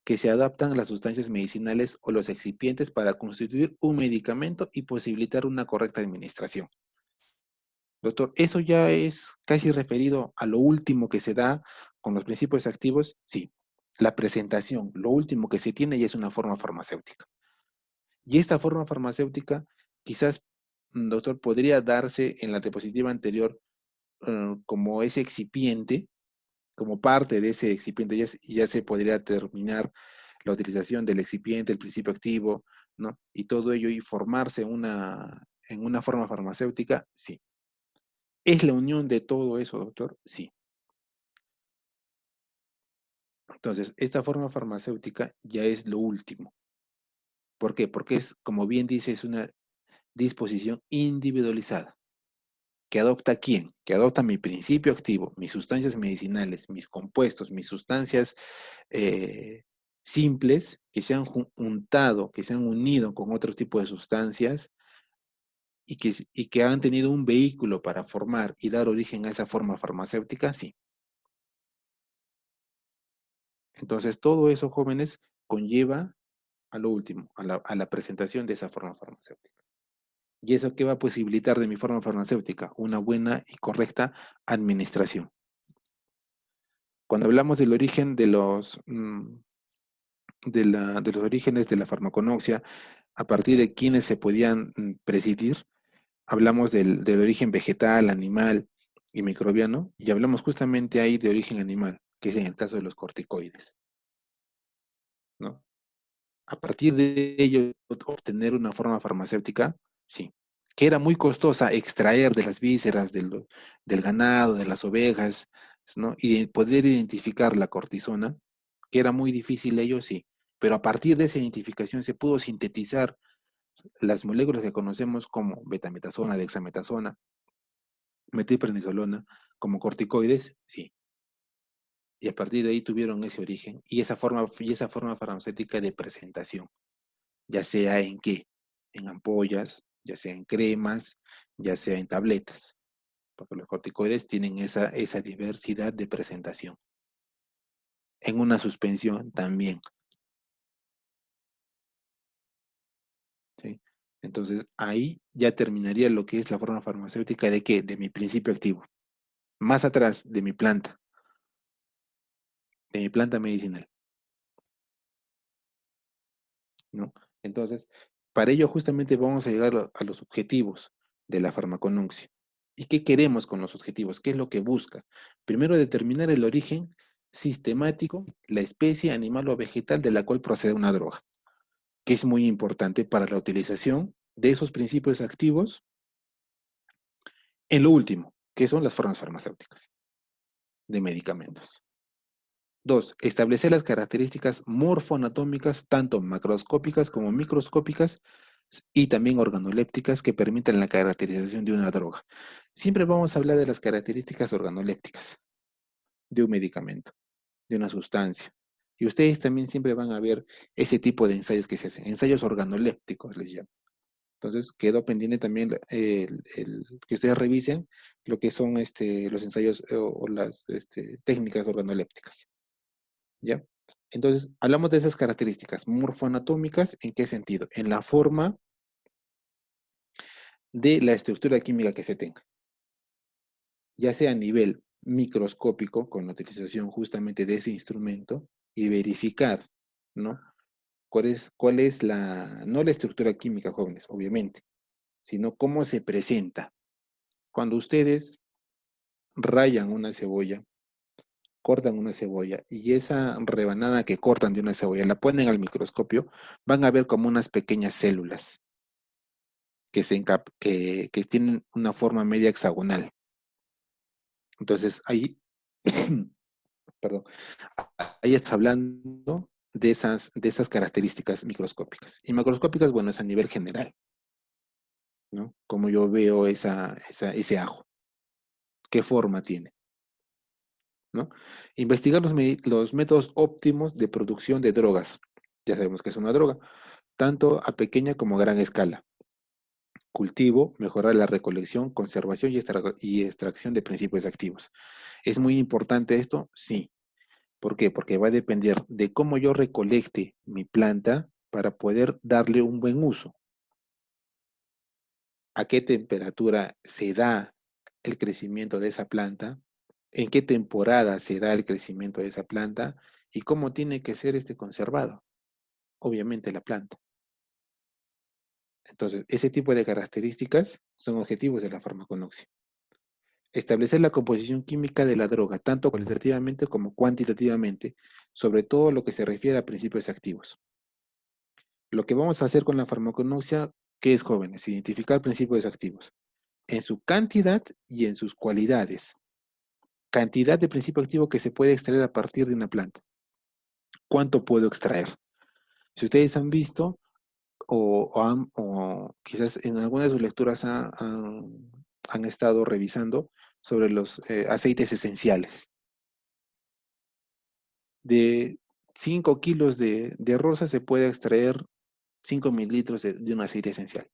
que se adaptan a las sustancias medicinales o los excipientes para constituir un medicamento y posibilitar una correcta administración. Doctor, ¿eso ya es casi referido a lo último que se da con los principios activos? Sí, la presentación, lo último que se tiene ya es una forma farmacéutica. Y esta forma farmacéutica quizás, doctor, podría darse en la diapositiva anterior como ese excipiente, como parte de ese excipiente, ya se podría terminar la utilización del excipiente, el principio activo, ¿no? Y todo ello y formarse en una forma farmacéutica, sí. ¿Es la unión de todo eso, doctor? Sí. Entonces, esta forma farmacéutica ya es lo último. ¿Por qué? Porque es, como bien dice, es una disposición individualizada. ¿Que adopta quién? Que adopta mi principio activo, mis sustancias medicinales, mis compuestos, mis sustancias eh, simples que se han juntado, que se han unido con otro tipo de sustancias y que han tenido un vehículo para formar y dar origen a esa forma farmacéutica, sí. Entonces, todo eso, jóvenes, conlleva a lo último, a la presentación de esa forma farmacéutica. ¿Y eso qué va a posibilitar de mi forma farmacéutica? Una buena y correcta administración. Cuando hablamos del origen de de los orígenes de la farmaconoxia, a partir de quienes se podían presidir, hablamos del origen vegetal, animal y microbiano, y hablamos justamente ahí de origen animal, que es en el caso de los corticoides, ¿no? A partir de ello, obtener una forma farmacéutica, sí, que era muy costosa extraer de las vísceras del ganado, de las ovejas, ¿no? Y poder identificar la cortisona, que era muy difícil ello, sí, pero a partir de esa identificación se pudo sintetizar las moléculas que conocemos como betametasona, dexametasona, metilprednisolona, como corticoides, sí. Y a partir de ahí tuvieron ese origen y esa forma farmacéutica de presentación, ya sea en qué, en ampollas, ya sea en cremas, ya sea en tabletas, porque los corticoides tienen esa diversidad de presentación. En una suspensión también, ¿sí? Entonces ahí ya terminaría lo que es la forma farmacéutica de qué, de mi principio activo. Más atrás, de mi planta medicinal, ¿no? Entonces, para ello justamente vamos a llegar a los objetivos de la farmaconuncia. ¿Y qué queremos con los objetivos? ¿Qué es lo que busca? Primero, determinar el origen sistemático, la especie animal o vegetal de la cual procede una droga, que es muy importante para la utilización de esos principios activos en lo último, que son las formas farmacéuticas de medicamentos. Dos, establecer las características morfoanatómicas, tanto macroscópicas como microscópicas, y también organolépticas que permitan la caracterización de una droga. Siempre vamos a hablar de las características organolépticas de un medicamento, de una sustancia. Y ustedes también siempre van a ver ese tipo de ensayos que se hacen, ensayos organolépticos les llamo. Entonces quedó pendiente también que ustedes revisen lo que son los ensayos o las técnicas organolépticas. ¿Ya? Entonces, hablamos de esas características morfoanatómicas, ¿en qué sentido? En la forma de la estructura química que se tenga, ya sea a nivel microscópico, con la utilización justamente de ese instrumento, y verificar, ¿no? Cuál es no la estructura química, jóvenes, obviamente, sino cómo se presenta. Cuando ustedes rayan una cebolla, cortan una cebolla y esa rebanada que cortan de una cebolla la ponen al microscopio, van a ver como unas pequeñas células que tienen una forma media hexagonal. Entonces ahí, perdón, ahí está hablando de esas características microscópicas. Y macroscópicas, bueno, es a nivel general, ¿no? Como yo veo ese ajo, qué forma tiene, ¿no? Investigar los métodos óptimos de producción de drogas. Ya sabemos que es una droga, tanto a pequeña como a gran escala. Cultivo, mejorar la recolección, conservación y extracción de principios activos. ¿Es muy importante esto? Sí. ¿Por qué? Porque va a depender de cómo yo recolecte mi planta para poder darle un buen uso. A qué temperatura se da el crecimiento de esa planta, en qué temporada se da el crecimiento de esa planta y cómo tiene que ser conservado. Obviamente la planta. Entonces, ese tipo de características son objetivos de la farmaconoxia. Establecer la composición química de la droga, tanto cualitativamente como cuantitativamente, sobre todo lo que se refiere a principios activos. Lo que vamos a hacer con la farmaconoxia, ¿qué es, jóvenes? Identificar principios activos en su cantidad y en sus cualidades. Cantidad de principio activo que se puede extraer a partir de una planta. ¿Cuánto puedo extraer? Si ustedes han visto o quizás en alguna de sus lecturas han estado revisando sobre los aceites esenciales. De 5 kilos de rosa se puede extraer 5 mililitros de un aceite esencial.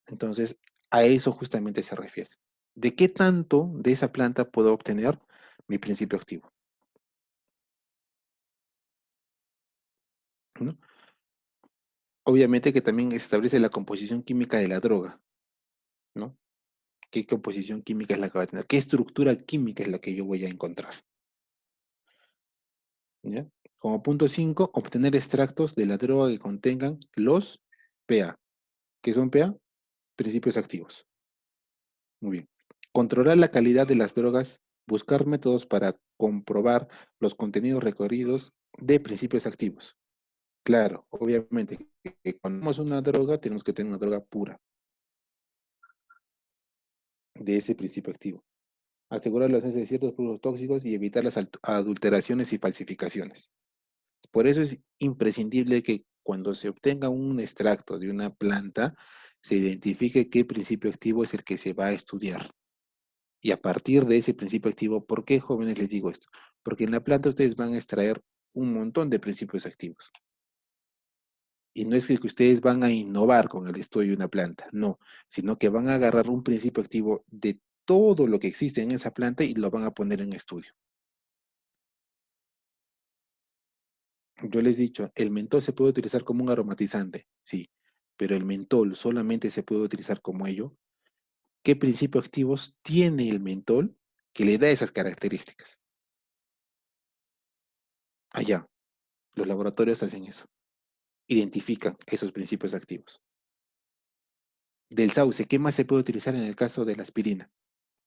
Entonces, a eso justamente se refiere. ¿De qué tanto de esa planta puedo obtener mi principio activo? ¿No? obviamente que también establece la composición química de la droga, ¿no? ¿Qué composición química es la que va a tener? ¿Qué estructura química es la que yo voy a encontrar? ¿Ya? Como punto 5, obtener extractos de la droga que contengan los PA. ¿Qué son PA? Principios activos. Muy bien. Controlar la calidad de las drogas, buscar métodos para comprobar los contenidos recorridos de principios activos. Claro, obviamente, que cuando tenemos una droga, tenemos que tener una droga pura de ese principio activo. Asegurar la ausencia de ciertos productos tóxicos y evitar las adulteraciones y falsificaciones. Por eso es imprescindible que cuando se obtenga un extracto de una planta, se identifique qué principio activo es el que se va a estudiar. Y a partir de ese principio activo, ¿por qué, jóvenes, les digo esto? Porque en la planta ustedes van a extraer un montón de principios activos. Y no es que ustedes van a innovar con el estudio de una planta, no, sino que van a agarrar un principio activo de todo lo que existe en esa planta y lo van a poner en estudio. Yo les he dicho, el mentol se puede utilizar como un aromatizante, sí, pero el mentol solamente se puede utilizar como ello. ¿Qué principios activos tiene el mentol que le da esas características? Allá, los laboratorios hacen eso, identifican esos principios activos. Del sauce, ¿qué más se puede utilizar en el caso de la aspirina?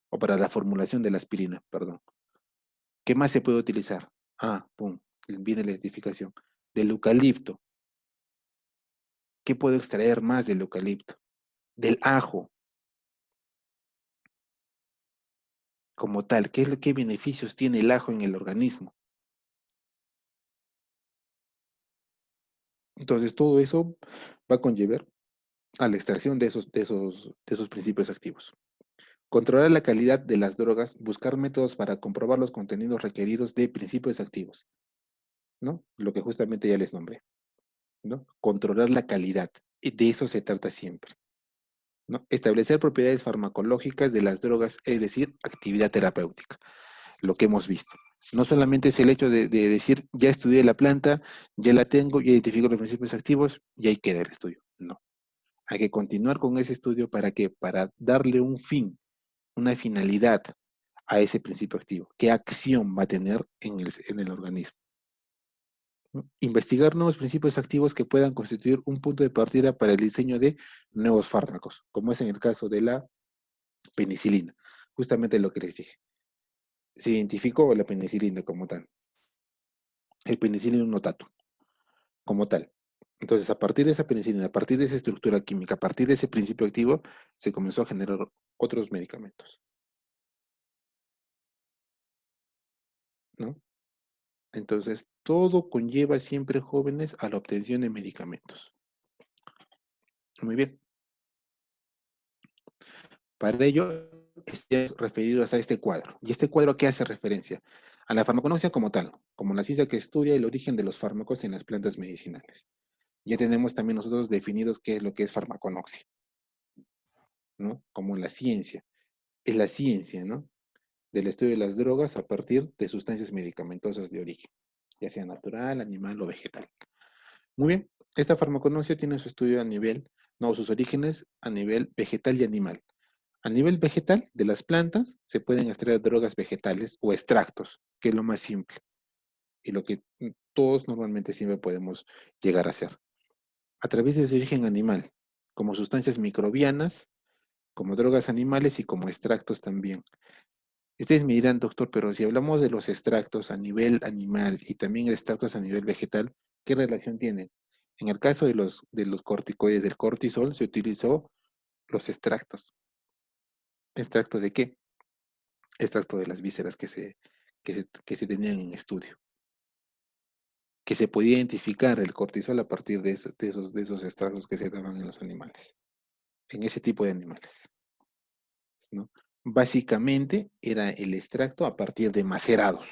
O para la formulación de la aspirina, perdón. ¿Qué más se puede utilizar? Ah, pum, viene la identificación. Del eucalipto. ¿Qué puedo extraer más del eucalipto? Del ajo, como tal. ¿Qué beneficios tiene el ajo en el organismo? Entonces, todo eso va a conllevar a la extracción de esos principios activos. Controlar la calidad de las drogas, buscar métodos para comprobar los contenidos requeridos de principios activos, ¿no? Lo que justamente ya les nombré, ¿no? Controlar la calidad, y de eso se trata siempre, ¿no? Establecer propiedades farmacológicas de las drogas, es decir, actividad terapéutica, lo que hemos visto. No solamente es el hecho de decir, ya estudié la planta, ya la tengo, ya identifico los principios activos, y ahí queda el estudio. No. Hay que continuar con ese estudio para que, para darle un fin, una finalidad a ese principio activo. ¿Qué acción va a tener en el organismo? ¿No? Investigar nuevos principios activos que puedan constituir un punto de partida para el diseño de nuevos fármacos, como es en el caso de la penicilina. Justamente lo que les dije. Se identificó la penicilina como tal, el penicillium notatum, como tal. Entonces, a partir de esa penicilina, a partir de esa estructura química, a partir de ese principio activo, se comenzó a generar otros medicamentos, ¿no? Entonces, todo conlleva siempre, jóvenes, a la obtención de medicamentos. Muy bien. Para ello, referidos a este cuadro. ¿Y este cuadro a qué hace referencia? A la farmaconoxia como tal, como la ciencia que estudia el origen de los fármacos en las plantas medicinales. Ya tenemos también nosotros definidos qué es lo que es farmaconoxia, ¿no? Como la ciencia. Es la ciencia, ¿no? Del estudio de las drogas a partir de sustancias medicamentosas de origen, ya sea natural, animal o vegetal. Muy bien, esta farmaconoxia tiene su estudio a nivel, no, sus orígenes a nivel vegetal y animal. A nivel vegetal, de las plantas, se pueden extraer drogas vegetales o extractos, que es lo más simple y lo que todos normalmente siempre podemos llegar a hacer. A través de su origen animal, como sustancias microbianas, como drogas animales y como extractos también. Ustedes me dirán, doctor, pero si hablamos de los extractos a nivel animal y también extractos a nivel vegetal, ¿qué relación tienen? En el caso de los corticoides del cortisol, se utilizó los extractos. ¿Extracto de qué? Extracto de las vísceras que se tenían en estudio. Que se podía identificar el cortisol a partir de esos extractos que se daban en los animales, en ese tipo de animales, ¿no? Básicamente era el extracto a partir de macerados.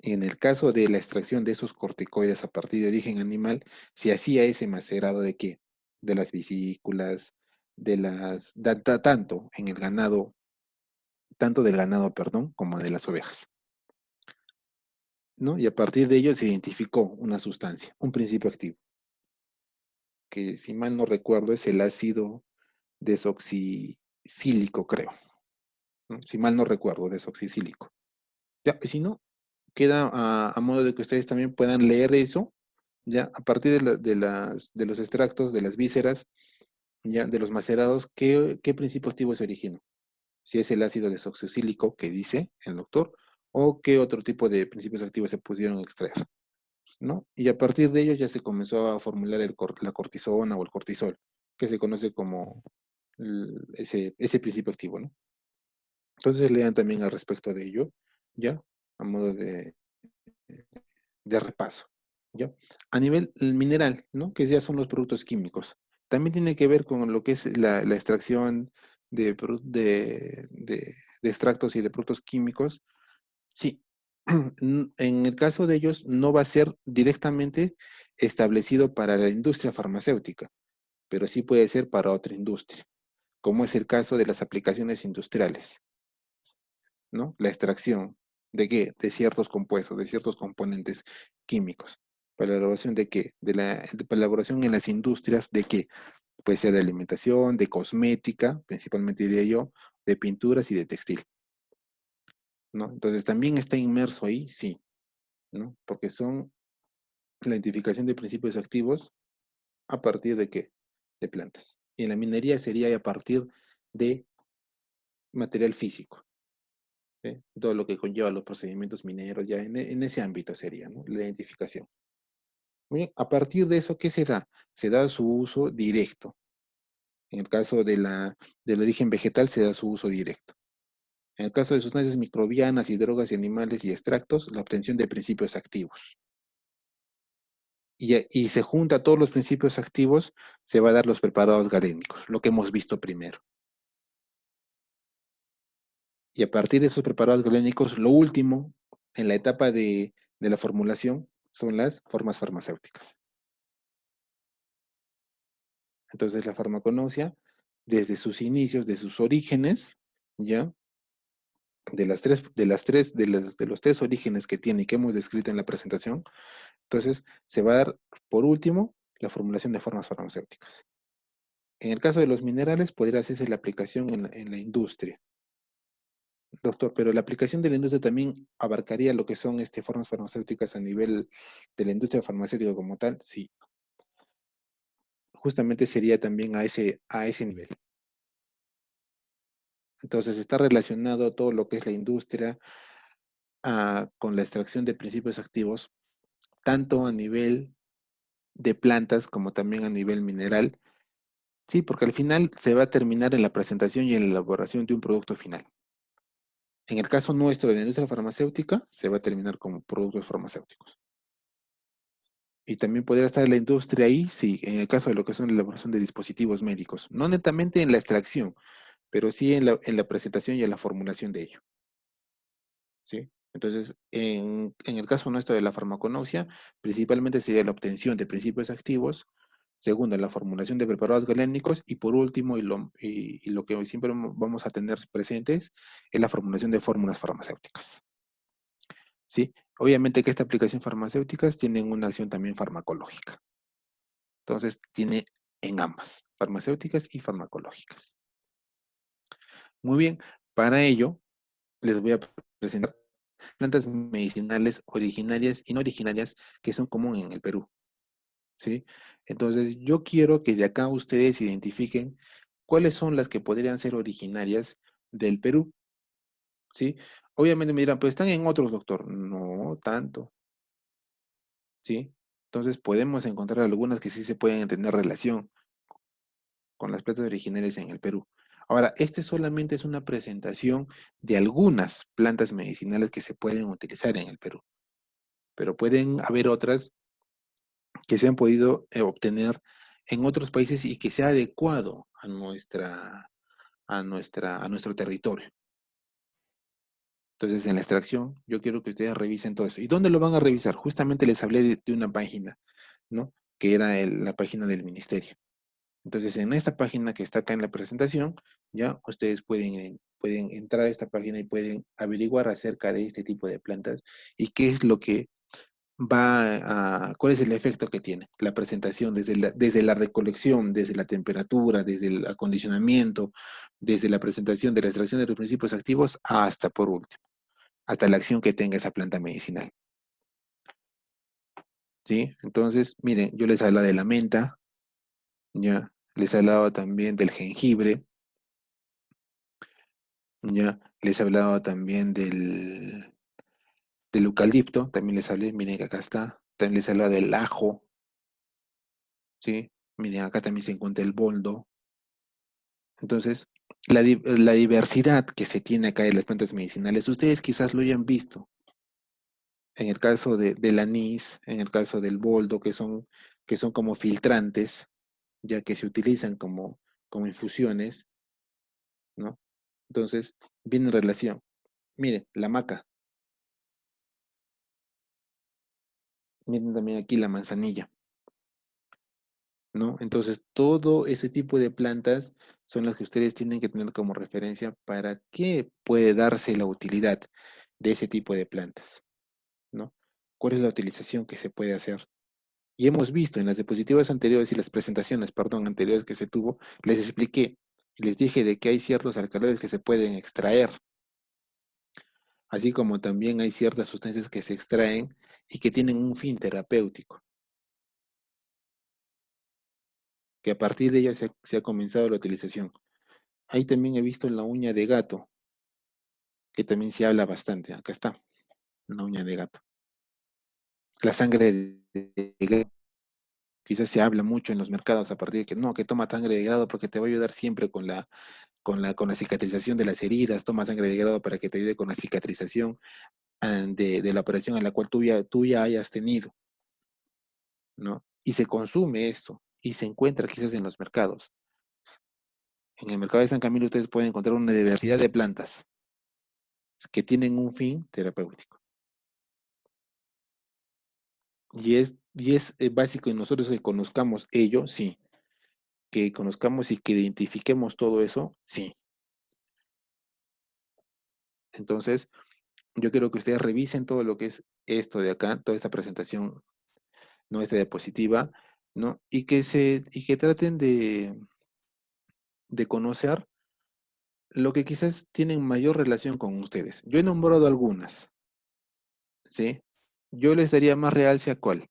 En el caso de la extracción de esos corticoides a partir de origen animal, se hacía ese macerado de qué? De las vesículas, tanto en el ganado, tanto del ganado, perdón, como de las ovejas. ¿no? Y a partir de ello se identificó una sustancia, un principio activo, que si mal no recuerdo es el ácido desoxicílico, creo, ¿no? Si mal no recuerdo, desoxicílico. Ya, si no, queda a modo de que ustedes también puedan leer eso, ya, a partir de los extractos, de las vísceras, ya, de los macerados, ¿qué principio activo se originó? Si es el ácido desoxicílico que dice el doctor, o qué otro tipo de principios activos se pudieron extraer, ¿no? Y a partir de ello ya se comenzó a formular la cortisona o el cortisol, que se conoce como ese principio activo, ¿no? Entonces lean también al respecto de ello, ¿ya? A modo de repaso, ¿ya? A nivel mineral, ¿no? Que ya son los productos químicos. También tiene que ver con lo que es la extracción de extractos y de productos químicos. Sí, en el caso de ellos no va a ser directamente establecido para la industria farmacéutica, pero sí puede ser para otra industria, como es el caso de las aplicaciones industriales, ¿no? La extracción de qué? De ciertos compuestos, de ciertos componentes químicos. ¿Para la elaboración de qué? Para la elaboración en las industrias de qué? Puede ser de alimentación, de cosmética, principalmente diría yo, de pinturas y de textil, ¿no? Entonces también está inmerso ahí, sí, ¿no? Porque son la identificación de principios activos a partir de qué? De plantas. Y en la minería sería a partir de material físico. ¿Sí? Todo lo que conlleva los procedimientos mineros, ya en ese ámbito sería, ¿no? La identificación. Muy bien, a partir de eso, ¿qué se da? Se da su uso directo. En el caso del origen vegetal, se da su uso directo. En el caso de sustancias microbianas y drogas y animales y extractos, la obtención de principios activos. Y se junta todos los principios activos, se va a dar los preparados galénicos, lo que hemos visto primero. Y a partir de esos preparados galénicos, lo último en la etapa de la formulación son las formas farmacéuticas. Entonces la farmaconosia, desde sus inicios, de sus orígenes, ya, de los tres orígenes que tiene y que hemos descrito en la presentación, entonces se va a dar, por último, la formulación de formas farmacéuticas. En el caso de los minerales, podría hacerse la aplicación en la industria. Doctor, pero la aplicación de la industria también abarcaría lo que son formas farmacéuticas a nivel de la industria farmacéutica como tal, sí. Justamente sería también a ese nivel. Entonces está relacionado todo lo que es la industria con la extracción de principios activos, tanto a nivel de plantas como también a nivel mineral. Sí, porque al final se va a terminar en la presentación y en la elaboración de un producto final. En el caso nuestro de la industria farmacéutica, se va a terminar como productos farmacéuticos. Y también podría estar la industria ahí, sí, en el caso de lo que son la elaboración de dispositivos médicos. No netamente en la extracción, pero sí en la presentación y en la formulación de ello. ¿Sí? Entonces, en el caso nuestro de la farmaconosia, principalmente sería la obtención de principios activos, segundo, la formulación de preparados galénicos, y por último, y lo que siempre vamos a tener presentes, es la formulación de fórmulas farmacéuticas. ¿Sí? Obviamente que esta aplicación farmacéuticas tienen una acción también farmacológica. Entonces, tiene en ambas, farmacéuticas y farmacológicas. Muy bien, para ello, les voy a presentar plantas medicinales originarias y no originarias que son comunes en el Perú, ¿sí? Entonces, yo quiero que de acá ustedes identifiquen cuáles son las que podrían ser originarias del Perú, ¿sí? Obviamente me dirán, pues están en otros, doctor. No tanto, ¿sí? Entonces, podemos encontrar algunas que sí se pueden tener relación con las plantas originarias en el Perú. Ahora, este solamente es una presentación de algunas plantas medicinales que se pueden utilizar en el Perú, pero pueden haber otras que se han podido obtener en otros países y que sea adecuado a nuestro territorio. Entonces, en la extracción, yo quiero que ustedes revisen todo eso. ¿Y dónde lo van a revisar? Justamente les hablé de una página, ¿no? Que era la página del ministerio. Entonces, en esta página que está acá en la presentación, ya ustedes pueden pueden entrar a esta página y pueden averiguar acerca de este tipo de plantas y qué es lo que cuál es el efecto que tiene la presentación desde la recolección, desde la temperatura, desde el acondicionamiento, desde la presentación de la extracción de los principios activos hasta por último, hasta la acción que tenga esa planta medicinal. ¿Sí? Entonces, miren, yo les hablaba de la menta, ya, les hablaba también del jengibre, ya, les hablaba también del eucalipto, también les hablé, miren que acá está, también les hablaba del ajo, ¿sí? Miren, acá también se encuentra el boldo. Entonces, la diversidad que se tiene acá de las plantas medicinales, ustedes quizás lo hayan visto, en el caso del anís, en el caso del boldo, que son como filtrantes, ya que se utilizan como infusiones, ¿no? Entonces, viene en relación. Miren, la maca, miren también aquí la manzanilla, ¿no? Entonces, todo ese tipo de plantas son las que ustedes tienen que tener como referencia para qué puede darse la utilidad de ese tipo de plantas, ¿no? ¿Cuál es la utilización que se puede hacer? Y hemos visto en las diapositivas anteriores y las presentaciones, perdón, anteriores que se tuvo, les expliqué y les dije de que hay ciertos alcaloides que se pueden extraer, así como también hay ciertas sustancias que se extraen y que tienen un fin terapéutico, que a partir de ello se ha comenzado la utilización. Ahí también he visto la uña de gato, que también se habla bastante. Acá está, la uña de gato. La sangre de gato, quizás se habla mucho en los mercados a partir de que no, que toma sangre de gato porque te va a ayudar siempre con la cicatrización de las heridas, toma sangre de grado para que te ayude con la cicatrización de la operación en la cual tú ya hayas tenido, ¿no? Y se consume esto y se encuentra quizás en los mercados. En el mercado de San Camilo ustedes pueden encontrar una diversidad de plantas que tienen un fin terapéutico. Y es básico en nosotros que conozcamos ello, sí. Que conozcamos y que identifiquemos todo eso, sí. Entonces, yo quiero que ustedes revisen todo lo que es esto de acá, toda esta presentación nuestra diapositiva, ¿no? Y que traten de conocer lo que quizás tienen mayor relación con ustedes. Yo he nombrado algunas, ¿sí? Yo les daría más realce a cuál.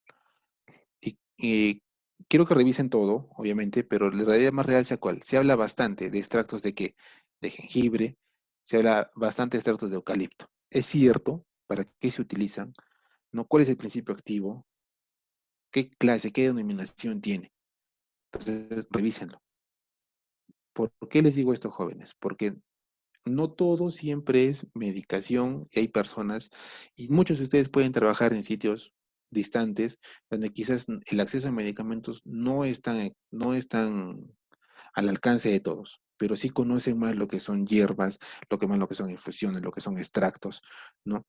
Y quiero que revisen todo, obviamente, pero les daría más realce a cuál. Se habla bastante de extractos de qué, de jengibre, se habla bastante de extractos de eucalipto. Es cierto, ¿para qué se utilizan? ¿No? ¿Cuál es el principio activo? ¿Qué clase, qué denominación tiene? Entonces, revísenlo. ¿Por qué les digo esto, jóvenes? Porque no todo siempre es medicación y hay personas, y muchos de ustedes pueden trabajar en sitios distantes donde quizás el acceso a medicamentos no es tan al alcance de todos, pero sí conocen más lo que son hierbas, lo que son infusiones, lo que son extractos, ¿no?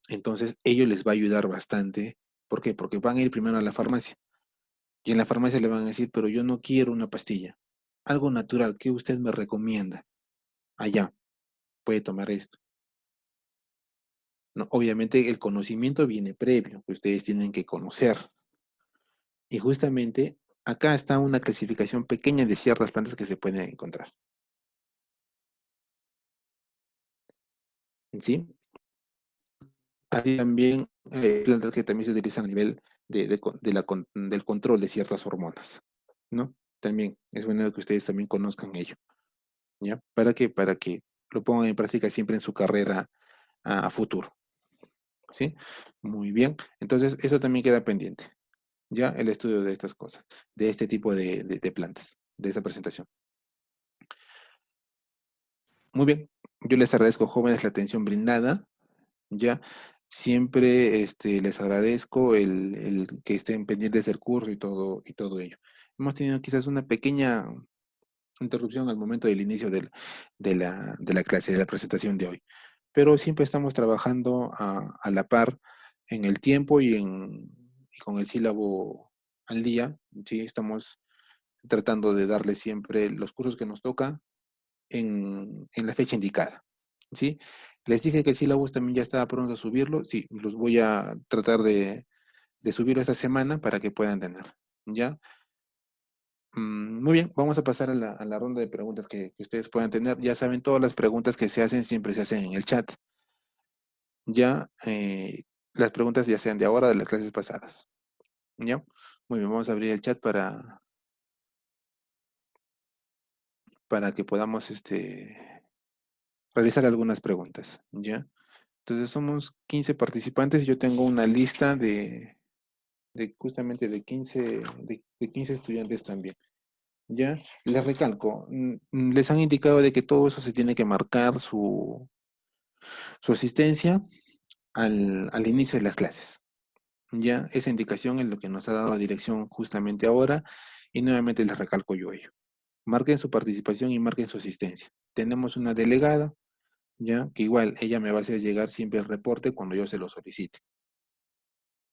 Entonces, ello les va a ayudar bastante. ¿Por qué? Porque van a ir primero a la farmacia y en la farmacia le van a decir, pero yo no quiero una pastilla, algo natural, ¿qué usted me recomienda? Allá, puede tomar esto. ¿No? Obviamente el conocimiento viene previo, que ustedes tienen que conocer. Y justamente acá está una clasificación pequeña de ciertas plantas que se pueden encontrar. ¿Sí? Hay también plantas que también se utilizan a nivel del control de ciertas hormonas, ¿no? También es bueno que ustedes también conozcan ello, ¿ya? ¿Para qué? Para que lo pongan en práctica siempre en su carrera a futuro, ¿sí? Muy bien. Entonces, eso también queda pendiente. Ya el estudio de estas cosas, de este tipo de plantas, de esta presentación. Muy bien, yo les agradezco, jóvenes, la atención brindada, ya siempre les agradezco el que estén pendientes del curso y todo ello. Hemos tenido quizás una pequeña interrupción al momento del inicio de la clase, de la presentación de hoy, pero siempre estamos trabajando a la par en el tiempo y con el sílabo al día, ¿sí? Estamos tratando de darle siempre los cursos que nos toca, en la fecha indicada, ¿sí? Les dije que el sílabus también ya estaba pronto a subirlo, sí, los voy a tratar de subirlo esta semana para que puedan tener, ¿ya? Muy bien, vamos a pasar a la ronda de preguntas que ustedes puedan tener. Ya saben, todas las preguntas que se hacen siempre se hacen en el chat. Ya, las preguntas ya sean de ahora o de las clases pasadas. ¿Ya? Muy bien, vamos a abrir el chat para que podamos realizar algunas preguntas. ¿Ya? Entonces somos 15 participantes y yo tengo una lista de justamente de 15 estudiantes también. ¿Ya? Les recalco, les han indicado de que todo eso se tiene que marcar su asistencia al inicio de las clases. Ya, esa indicación es lo que nos ha dado la dirección justamente ahora y nuevamente les recalco yo ello. Marquen su participación y marquen su asistencia. Tenemos una delegada, ya, que igual ella me va a hacer llegar siempre el reporte cuando yo se lo solicite.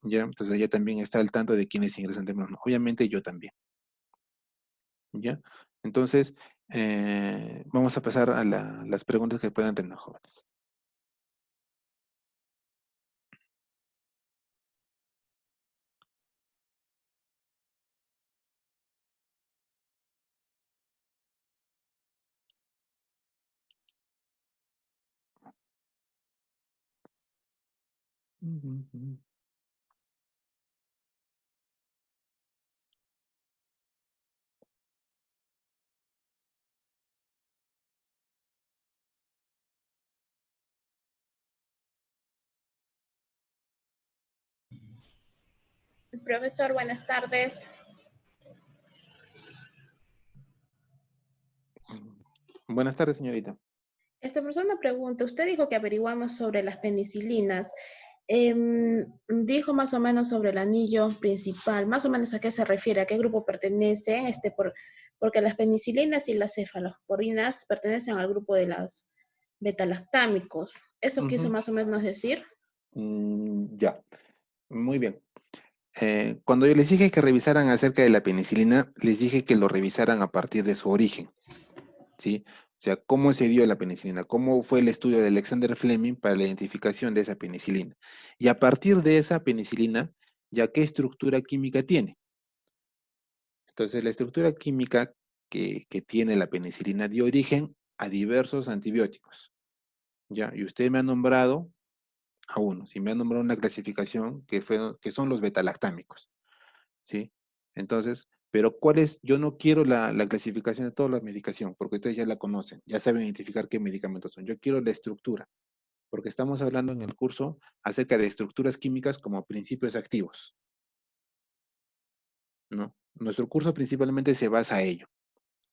Ya, entonces ella también está al tanto de quiénes ingresan temprano. Obviamente yo también. Ya, entonces vamos a pasar a las preguntas que puedan tener jóvenes.
Profesor, buenas tardes.
Buenas tardes, señorita.
Profesor, una pregunta. Usted dijo que averiguamos sobre las penicilinas. Dijo más o menos sobre el anillo principal. Más o menos a qué se refiere, a qué grupo pertenecen, porque las penicilinas y las cefalosporinas pertenecen al grupo de las betalactámicos. ¿Eso quiso
Ujú.
más o menos decir?
Ya, muy bien. Cuando yo les dije que revisaran acerca de la penicilina, les dije que lo revisaran a partir de su origen, ¿sí? O sea, cómo se dio la penicilina, cómo fue el estudio de Alexander Fleming para la identificación de esa penicilina. Y a partir de esa penicilina, ya qué estructura química tiene. Entonces, la estructura química que tiene la penicilina dio origen a diversos antibióticos, ¿ya? Y usted me ha nombrado a uno, si me ha nombrado una clasificación que son los betalactámicos. ¿Sí? Entonces, pero ¿cuál es? Yo no quiero la clasificación de toda la medicación, porque ustedes ya la conocen, ya saben identificar qué medicamentos son. Yo quiero la estructura, porque estamos hablando en el curso acerca de estructuras químicas como principios activos, ¿no? Nuestro curso principalmente se basa a ello,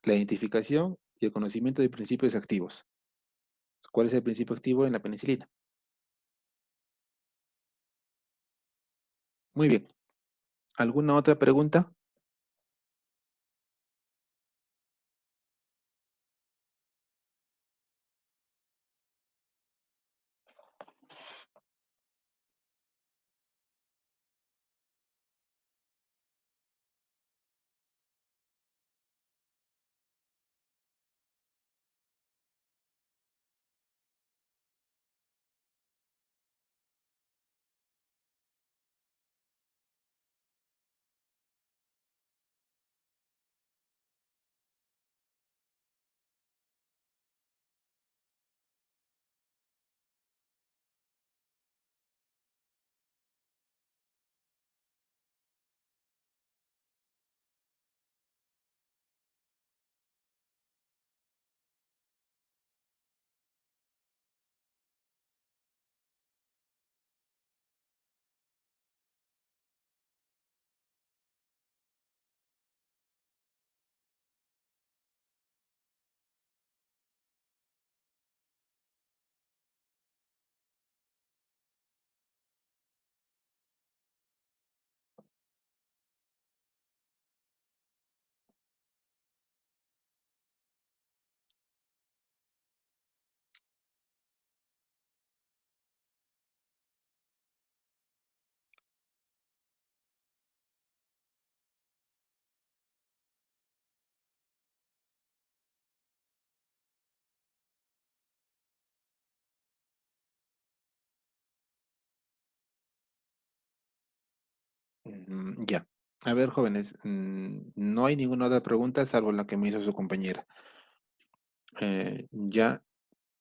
la identificación y el conocimiento de principios activos. ¿Cuál es el principio activo en la penicilina? Muy bien. ¿Alguna otra pregunta? Ya. A ver, jóvenes, no hay ninguna otra pregunta salvo la que me hizo su compañera. Ya,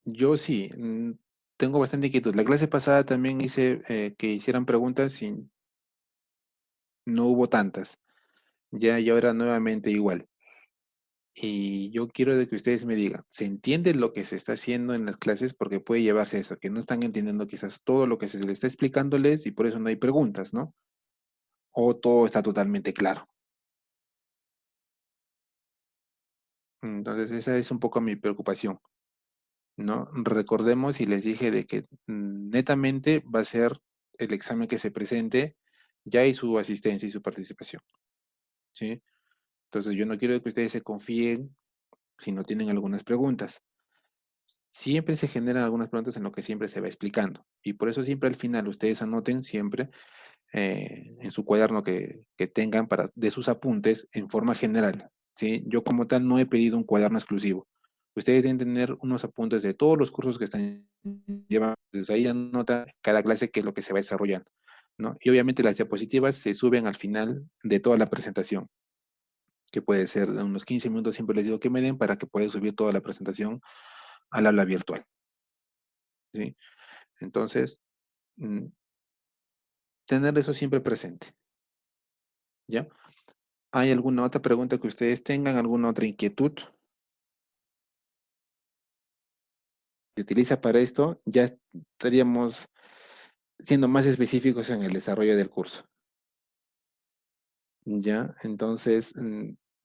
yo sí, tengo bastante inquietud. La clase pasada también hice que hicieran preguntas y no hubo tantas. Ya, y ahora nuevamente igual. Y yo quiero de que ustedes me digan, ¿se entiende lo que se está haciendo en las clases? Porque puede llevarse a eso, que no están entendiendo quizás todo lo que se les está explicándoles y por eso no hay preguntas, ¿no? O todo está totalmente claro. Entonces, esa es un poco mi preocupación, ¿no? Recordemos y les dije de que netamente va a ser el examen que se presente, ya hay su asistencia y su participación, ¿sí? Entonces, yo no quiero que ustedes se confíen si no tienen algunas preguntas. Siempre se generan algunas preguntas en lo que siempre se va explicando. Y por eso siempre al final ustedes anoten siempre en su cuaderno que tengan para, de sus apuntes en forma general. ¿Sí? Yo como tal no he pedido un cuaderno exclusivo. Ustedes deben tener unos apuntes de todos los cursos que están llevando. Desde ahí anota cada clase qué es lo que se va desarrollando, ¿no? Y obviamente las diapositivas se suben al final de toda la presentación, que puede ser de unos 15 minutos, siempre les digo que me den para que puedan subir toda la presentación al aula virtual. ¿Sí? Entonces, mm, tener eso siempre presente, ¿ya? ¿Hay alguna otra pregunta que ustedes tengan? ¿Alguna otra inquietud? Se utiliza para esto, ya estaríamos siendo más específicos en el desarrollo del curso. ¿Ya? Entonces,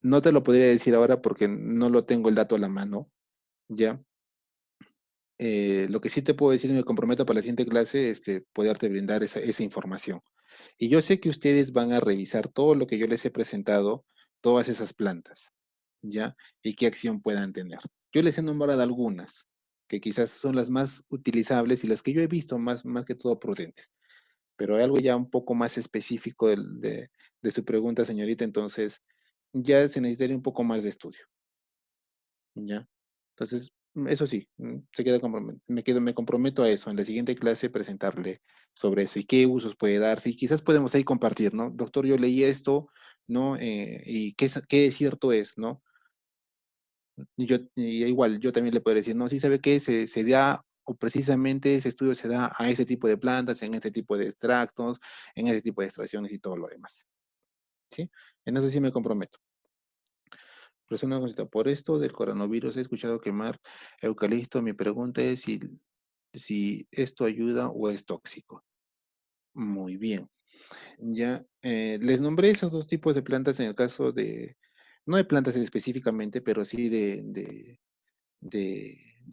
no te lo podría decir ahora porque no lo tengo el dato a la mano, ¿ya? Lo que sí te puedo decir, me comprometo para la siguiente clase, poderte brindar esa información. Y yo sé que ustedes van a revisar todo lo que yo les he presentado, todas esas plantas, ¿ya? Y qué acción puedan tener. Yo les he nombrado algunas, que quizás son las más utilizables y las que yo he visto más que todo prudentes. Pero hay algo ya un poco más específico de su pregunta, señorita, entonces ya se necesitaría un poco más de estudio, ¿ya? Entonces, eso sí, me comprometo a eso, en la siguiente clase presentarle sobre eso y qué usos puede dar. Sí, quizás podemos ahí compartir, ¿no? Doctor, yo leí esto, ¿no? Y qué cierto es, ¿no? Y igual, yo también le puedo decir, no, sí sabe que se da, o precisamente ese estudio se da a ese tipo de plantas, en este tipo de extractos, en ese tipo de extracciones y todo lo demás, ¿sí? En eso sí me comprometo. Pero es una cosita, por esto del coronavirus he escuchado quemar eucalipto. Mi pregunta es si esto ayuda o es tóxico. Muy bien. Ya les nombré esos dos tipos de plantas en el caso de, no de plantas específicamente, pero sí de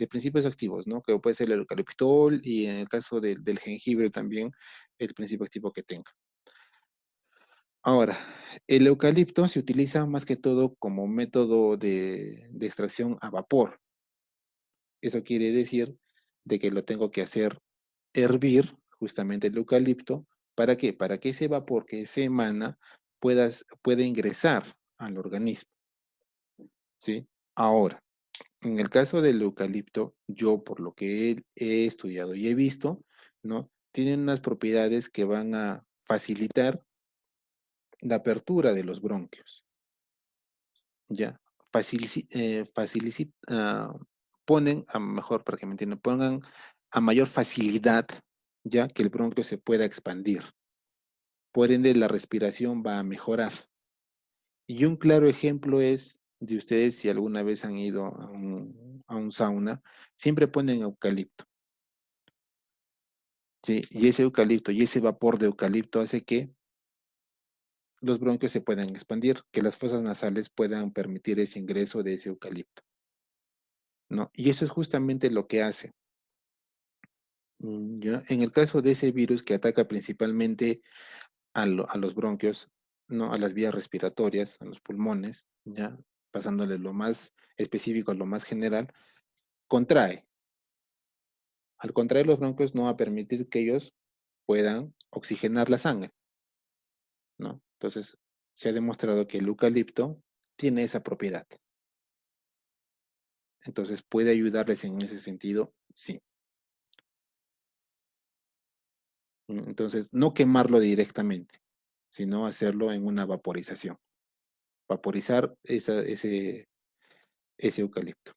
principios activos, ¿no? Que puede ser el eucaliptol y en el caso del jengibre también el principio activo que tenga. Ahora, el eucalipto se utiliza más que todo como método de extracción a vapor. Eso quiere decir de que lo tengo que hacer hervir justamente el eucalipto. ¿Para qué? Para que ese vapor que se emana pueda ingresar al organismo, ¿sí? Ahora, en el caso del eucalipto, yo por lo que he estudiado y he visto, ¿no? Tienen unas propiedades que van a facilitar la apertura de los bronquios, ¿ya? Ponen, a mejor para que me entiendan, pongan a mayor facilidad, ya que el bronquio se pueda expandir. Por ende, la respiración va a mejorar. Y un claro ejemplo es de ustedes, si alguna vez han ido a un sauna, siempre ponen eucalipto. ¿Sí? Y ese eucalipto y ese vapor de eucalipto hace que los bronquios se puedan expandir, que las fosas nasales puedan permitir ese ingreso de ese eucalipto, ¿no? Y eso es justamente lo que hace. ¿Ya? En el caso de ese virus que ataca principalmente a los bronquios, ¿no? A las vías respiratorias, a los pulmones, ¿ya? Pasándole lo más específico a lo más general, contrae. Al contraer los bronquios no va a permitir que ellos puedan oxigenar la sangre, ¿no? Entonces, se ha demostrado que el eucalipto tiene esa propiedad. Entonces, ¿puede ayudarles en ese sentido? Sí. Entonces, no quemarlo directamente. sino hacerlo en una vaporización. Vaporizar ese eucalipto.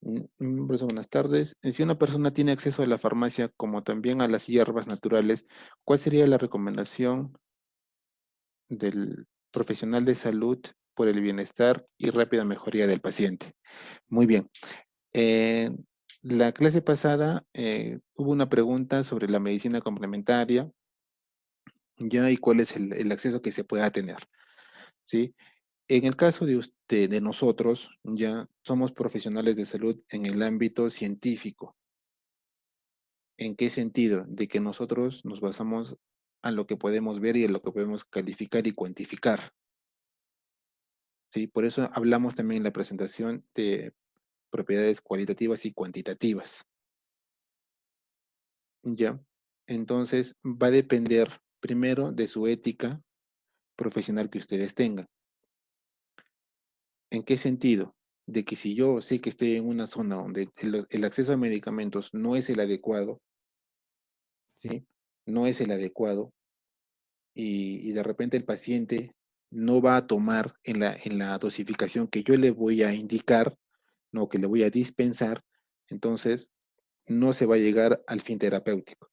Por eso, buenas tardes. Si una persona tiene acceso a la farmacia como también a las hierbas naturales, ¿cuál sería la recomendación del profesional de salud por el bienestar y rápida mejoría del paciente? Muy bien. La clase pasada hubo una pregunta sobre la medicina complementaria, ya, y cuál es el acceso que se pueda tener, ¿sí? En el caso de usted, de nosotros, ya somos profesionales de salud en el ámbito científico. ¿En qué sentido? De que nosotros nos basamos a lo que podemos ver y a lo que podemos calificar y cuantificar, ¿sí? Por eso hablamos también en la presentación de propiedades cualitativas y cuantitativas, ¿ya? Entonces, va a depender primero de su ética profesional que ustedes tengan. ¿En qué sentido? De que si yo sé que estoy en una zona donde el acceso a medicamentos no es el adecuado, ¿sí? No es el adecuado, y de repente el paciente no va a tomar en la dosificación que yo le voy a indicar, no, que le voy a dispensar, entonces no se va a llegar al fin terapéutico.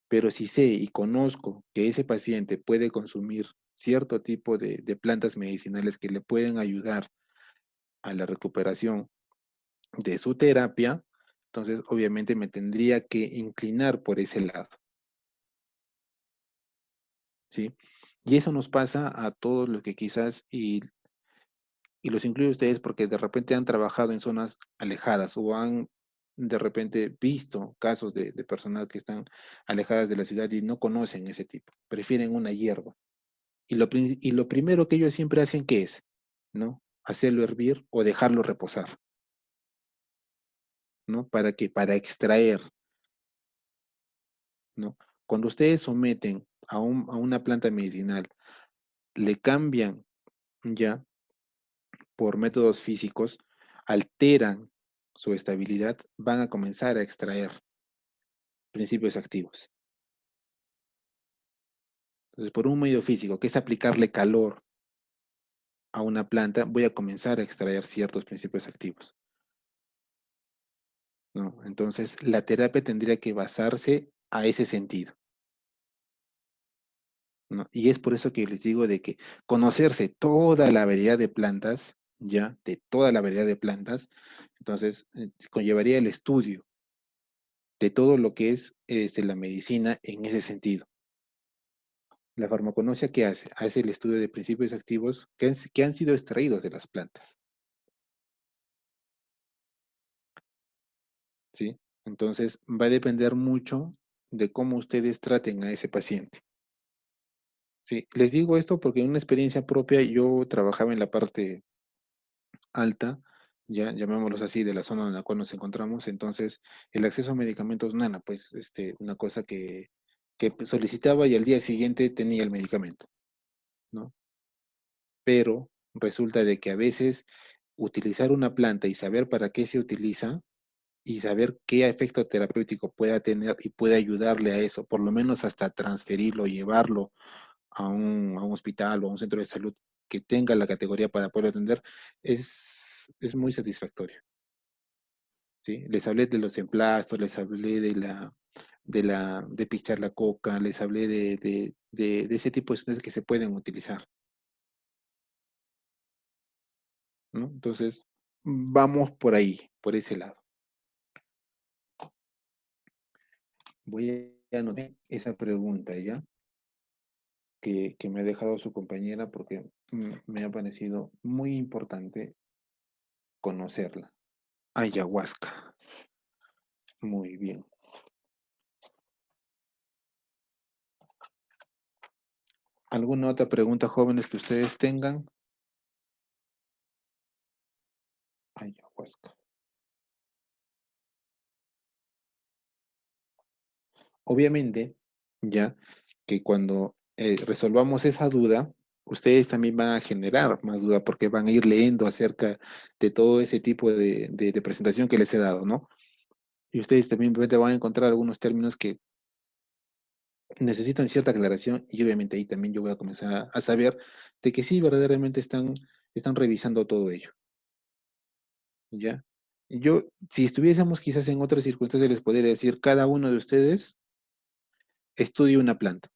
Pero si sé y conozco que ese paciente puede consumir cierto tipo de plantas medicinales que le pueden ayudar a la recuperación de su terapia, entonces obviamente me tendría que inclinar por ese lado, ¿sí? Y eso nos pasa a todos los que quizás, y los incluyo a ustedes porque de repente han trabajado en zonas alejadas o han de repente visto casos de personas que están alejadas de la ciudad y no conocen ese tipo, prefieren una hierba. Y lo primero que ellos siempre hacen, ¿qué es? ¿No? Hacerlo hervir o dejarlo reposar, ¿no? ¿Para qué? Para extraer, ¿no? Cuando ustedes someten a una planta medicinal, le cambian ya por métodos físicos, alteran su estabilidad, van a comenzar a extraer principios activos. Entonces, por un medio físico, que es aplicarle calor a una planta, voy a comenzar a extraer ciertos principios activos, ¿no? Entonces, la terapia tendría que basarse a ese sentido, ¿no? Y es por eso que les digo de que conocerse toda la variedad de plantas, ya, de toda la variedad de plantas, entonces conllevaría el estudio de todo lo que es la medicina en ese sentido. La farmacognosia, ¿qué hace? Hace el estudio de principios activos que han sido extraídos de las plantas, ¿sí? Entonces, va a depender mucho de cómo ustedes traten a ese paciente. Sí, les digo esto porque en una experiencia propia yo trabajaba en la parte alta, ya llamémoslos así, de la zona en la cual nos encontramos. Entonces, el acceso a medicamentos, nada, pues una cosa que solicitaba y al día siguiente tenía el medicamento, ¿no? Pero resulta de que a veces utilizar una planta y saber para qué se utiliza y saber qué efecto terapéutico pueda tener y puede ayudarle a eso, por lo menos hasta transferirlo, llevarlo a un hospital o a un centro de salud que tenga la categoría para poder atender, es muy satisfactorio, ¿sí? Les hablé de los emplastos, les hablé de pichar la coca, les hablé de ese tipo de sustancias que se pueden utilizar, ¿no? Entonces, vamos por ahí, por ese lado. Voy a anotar esa pregunta, ¿ya? Que me ha dejado su compañera porque me ha parecido muy importante conocerla. Ayahuasca. Muy bien. ¿Alguna otra pregunta, jóvenes, que ustedes tengan? Ayahuasca. Obviamente, ya que cuando resolvamos esa duda, ustedes también van a generar más duda porque van a ir leyendo acerca de todo ese tipo de presentación que les he dado, ¿no? Y ustedes también van a encontrar algunos términos que necesitan cierta aclaración y obviamente ahí también yo voy a comenzar a saber de que sí, verdaderamente están revisando todo ello, ¿ya? Yo, si estuviésemos quizás en otras circunstancias, les podría decir, cada uno de ustedes estudie una planta,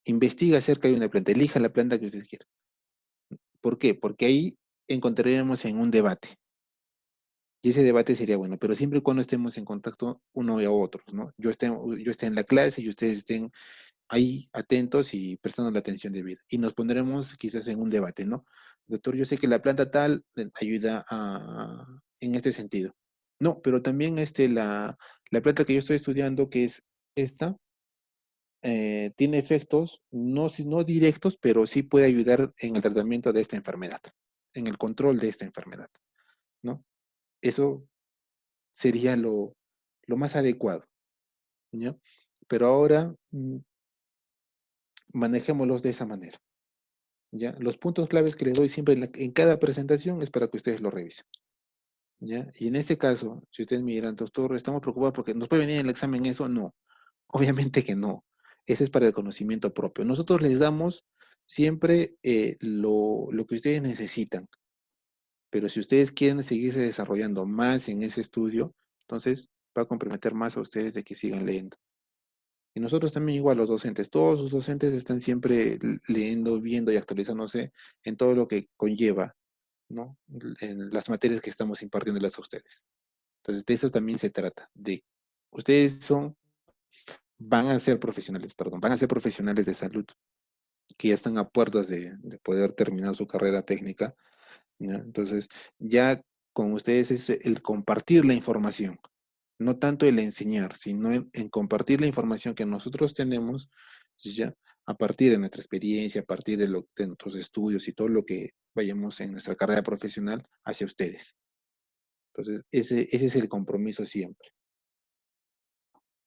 investiga acerca de una planta, elija la planta que ustedes quieran. ¿Por qué? Porque ahí encontraríamos en un debate. Y ese debate sería bueno, pero siempre y cuando estemos en contacto uno y a otros, ¿no? Yo esté en la clase y ustedes estén ahí atentos y prestando la atención debida. Y nos pondremos quizás en un debate, ¿no? Doctor, yo sé que la planta tal ayuda en este sentido. No, pero también la planta que yo estoy estudiando, que es esta, tiene efectos no directos, pero sí puede ayudar en el tratamiento de esta enfermedad, en el control de esta enfermedad, ¿no? Eso sería lo más adecuado, ¿ya? Pero ahora manejémoslos de esa manera, ¿ya? Los puntos claves que les doy siempre en cada presentación es para que ustedes lo revisen, ¿ya? Y en este caso, si ustedes me dirán, doctor, estamos preocupados porque nos puede venir en el examen eso, no, obviamente que no. Eso es para el conocimiento propio. Nosotros les damos siempre lo que ustedes necesitan, pero si ustedes quieren seguirse desarrollando más en ese estudio, entonces va a comprometer más a ustedes de que sigan leyendo. Y nosotros también igual los docentes, todos los docentes están siempre leyendo, viendo y actualizándose en todo lo que conlleva, ¿no? En las materias que estamos impartiéndoles a ustedes. Entonces, de eso también se trata, de ustedes van a ser profesionales, perdón, van a ser profesionales de salud, que ya están a puertas de poder terminar su carrera técnica, ¿ya? Entonces, ya con ustedes es el compartir la información, no tanto el enseñar, sino en compartir la información que nosotros tenemos, ya a partir de nuestra experiencia, a partir de nuestros estudios y todo lo que vayamos en nuestra carrera profesional hacia ustedes. Entonces, ese es el compromiso siempre,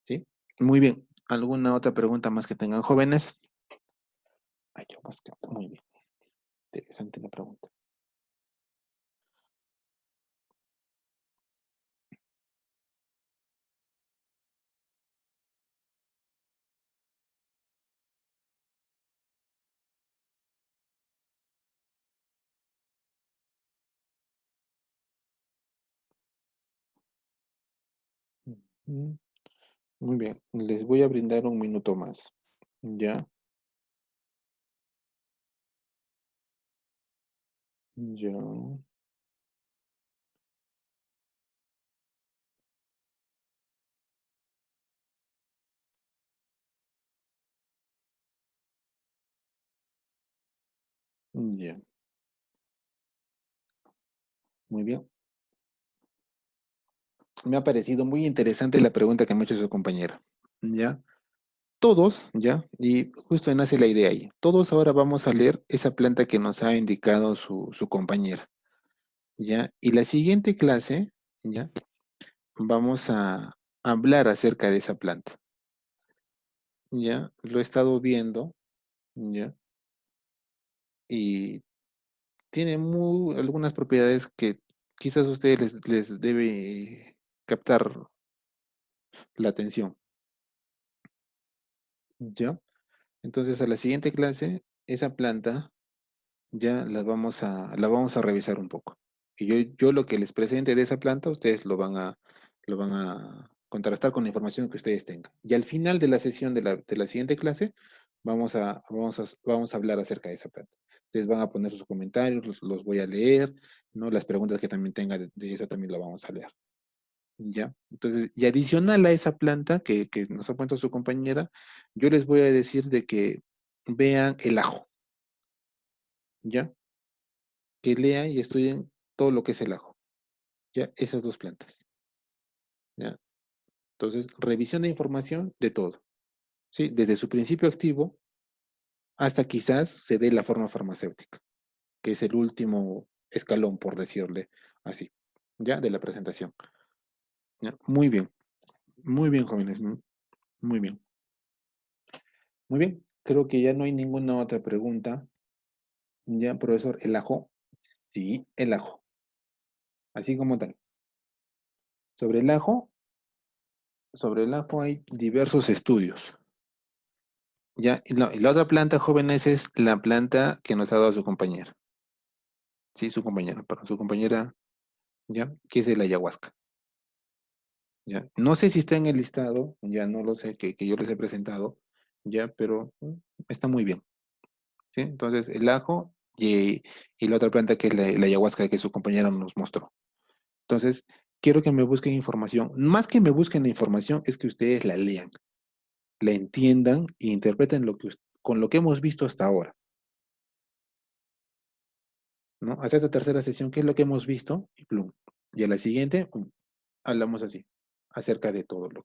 ¿sí? Muy bien. ¿Alguna otra pregunta más que tengan jóvenes? Ay, yo más que, muy bien. Interesante la pregunta. Mm, muy bien. Les voy a brindar un minuto más. ¿Ya? Ya. Ya. Muy bien. Me ha parecido muy interesante la pregunta que me ha hecho su compañera. ¿Ya? Todos, ¿ya? Y justo nace la idea ahí. Todos ahora vamos a leer esa planta que nos ha indicado su compañera. ¿Ya? Y la siguiente clase, ¿ya? Vamos a hablar acerca de esa planta. ¿Ya? Lo he estado viendo, ¿ya? Y tiene algunas propiedades que quizás a ustedes les debe captar la atención. ¿Ya? Entonces, a la siguiente clase, esa planta ya la vamos a revisar un poco. Y yo lo que les presente de esa planta, ustedes lo van a contrastar con la información que ustedes tengan. Y al final de la sesión de la siguiente clase, vamos a hablar acerca de esa planta. Ustedes van a poner sus comentarios, los voy a leer, ¿no? Las preguntas que también tengan de eso también lo vamos a leer. ¿Ya? Entonces, y adicional a esa planta que nos ha puesto su compañera, yo les voy a decir de que vean el ajo, ¿ya? Que lean y estudien todo lo que es el ajo, ¿ya? Esas dos plantas, ¿ya? Entonces, revisión de información de todo, ¿sí? Desde su principio activo hasta quizás se dé la forma farmacéutica, que es el último escalón, por decirle así, ¿ya? De la presentación. ¿Ya? Muy bien, jóvenes, muy bien. Muy bien, creo que ya no hay ninguna otra pregunta. Ya, profesor, el ajo. Sí, el ajo, así como tal. Sobre el ajo, sobre el ajo hay diversos estudios. Ya, y la otra planta, jóvenes, es la planta que nos ha dado su compañera. Sí, su compañera, perdón, su compañera, ya, que es el ayahuasca. Ya. No sé si está en el listado, ya no lo sé, que yo les he presentado, ya, pero está muy bien. ¿Sí? Entonces, el ajo y la otra planta que es la ayahuasca que su compañera nos mostró. Entonces, quiero que me busquen información. Más que me busquen la información, es que ustedes la lean, la entiendan e interpreten con lo que hemos visto hasta ahora. ¿No? Hasta esta tercera sesión, ¿qué es lo que hemos visto? Y plum. Y a la siguiente, hablamos así, acerca de todo lo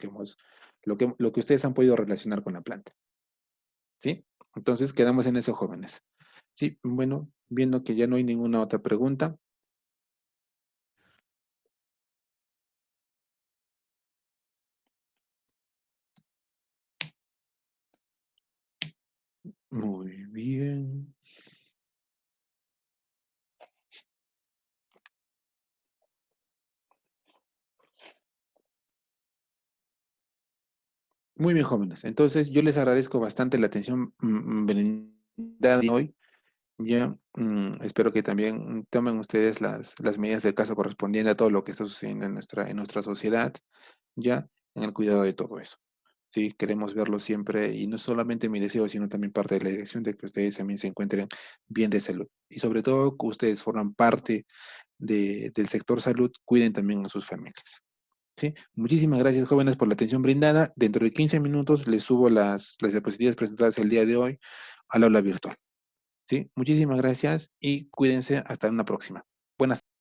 que ustedes han podido relacionar con la planta. ¿Sí? Entonces, quedamos en eso, jóvenes. Sí, bueno, viendo que ya no hay ninguna otra pregunta. Muy bien. Muy bien, jóvenes. Entonces, yo les agradezco bastante la atención brindada hoy. Ya, espero que también tomen ustedes las medidas del caso correspondiente a todo lo que está sucediendo en nuestra sociedad, ya, en el cuidado de todo eso. Sí, queremos verlo siempre, y no solamente mi deseo, sino también parte de la dirección de que ustedes también se encuentren bien de salud. Y sobre todo, que ustedes forman parte del sector salud, cuiden también a sus familias. ¿Sí? Muchísimas gracias, jóvenes, por la atención brindada. Dentro de 15 minutos les subo las diapositivas presentadas el día de hoy al aula virtual. ¿Sí? Muchísimas gracias y cuídense hasta una próxima.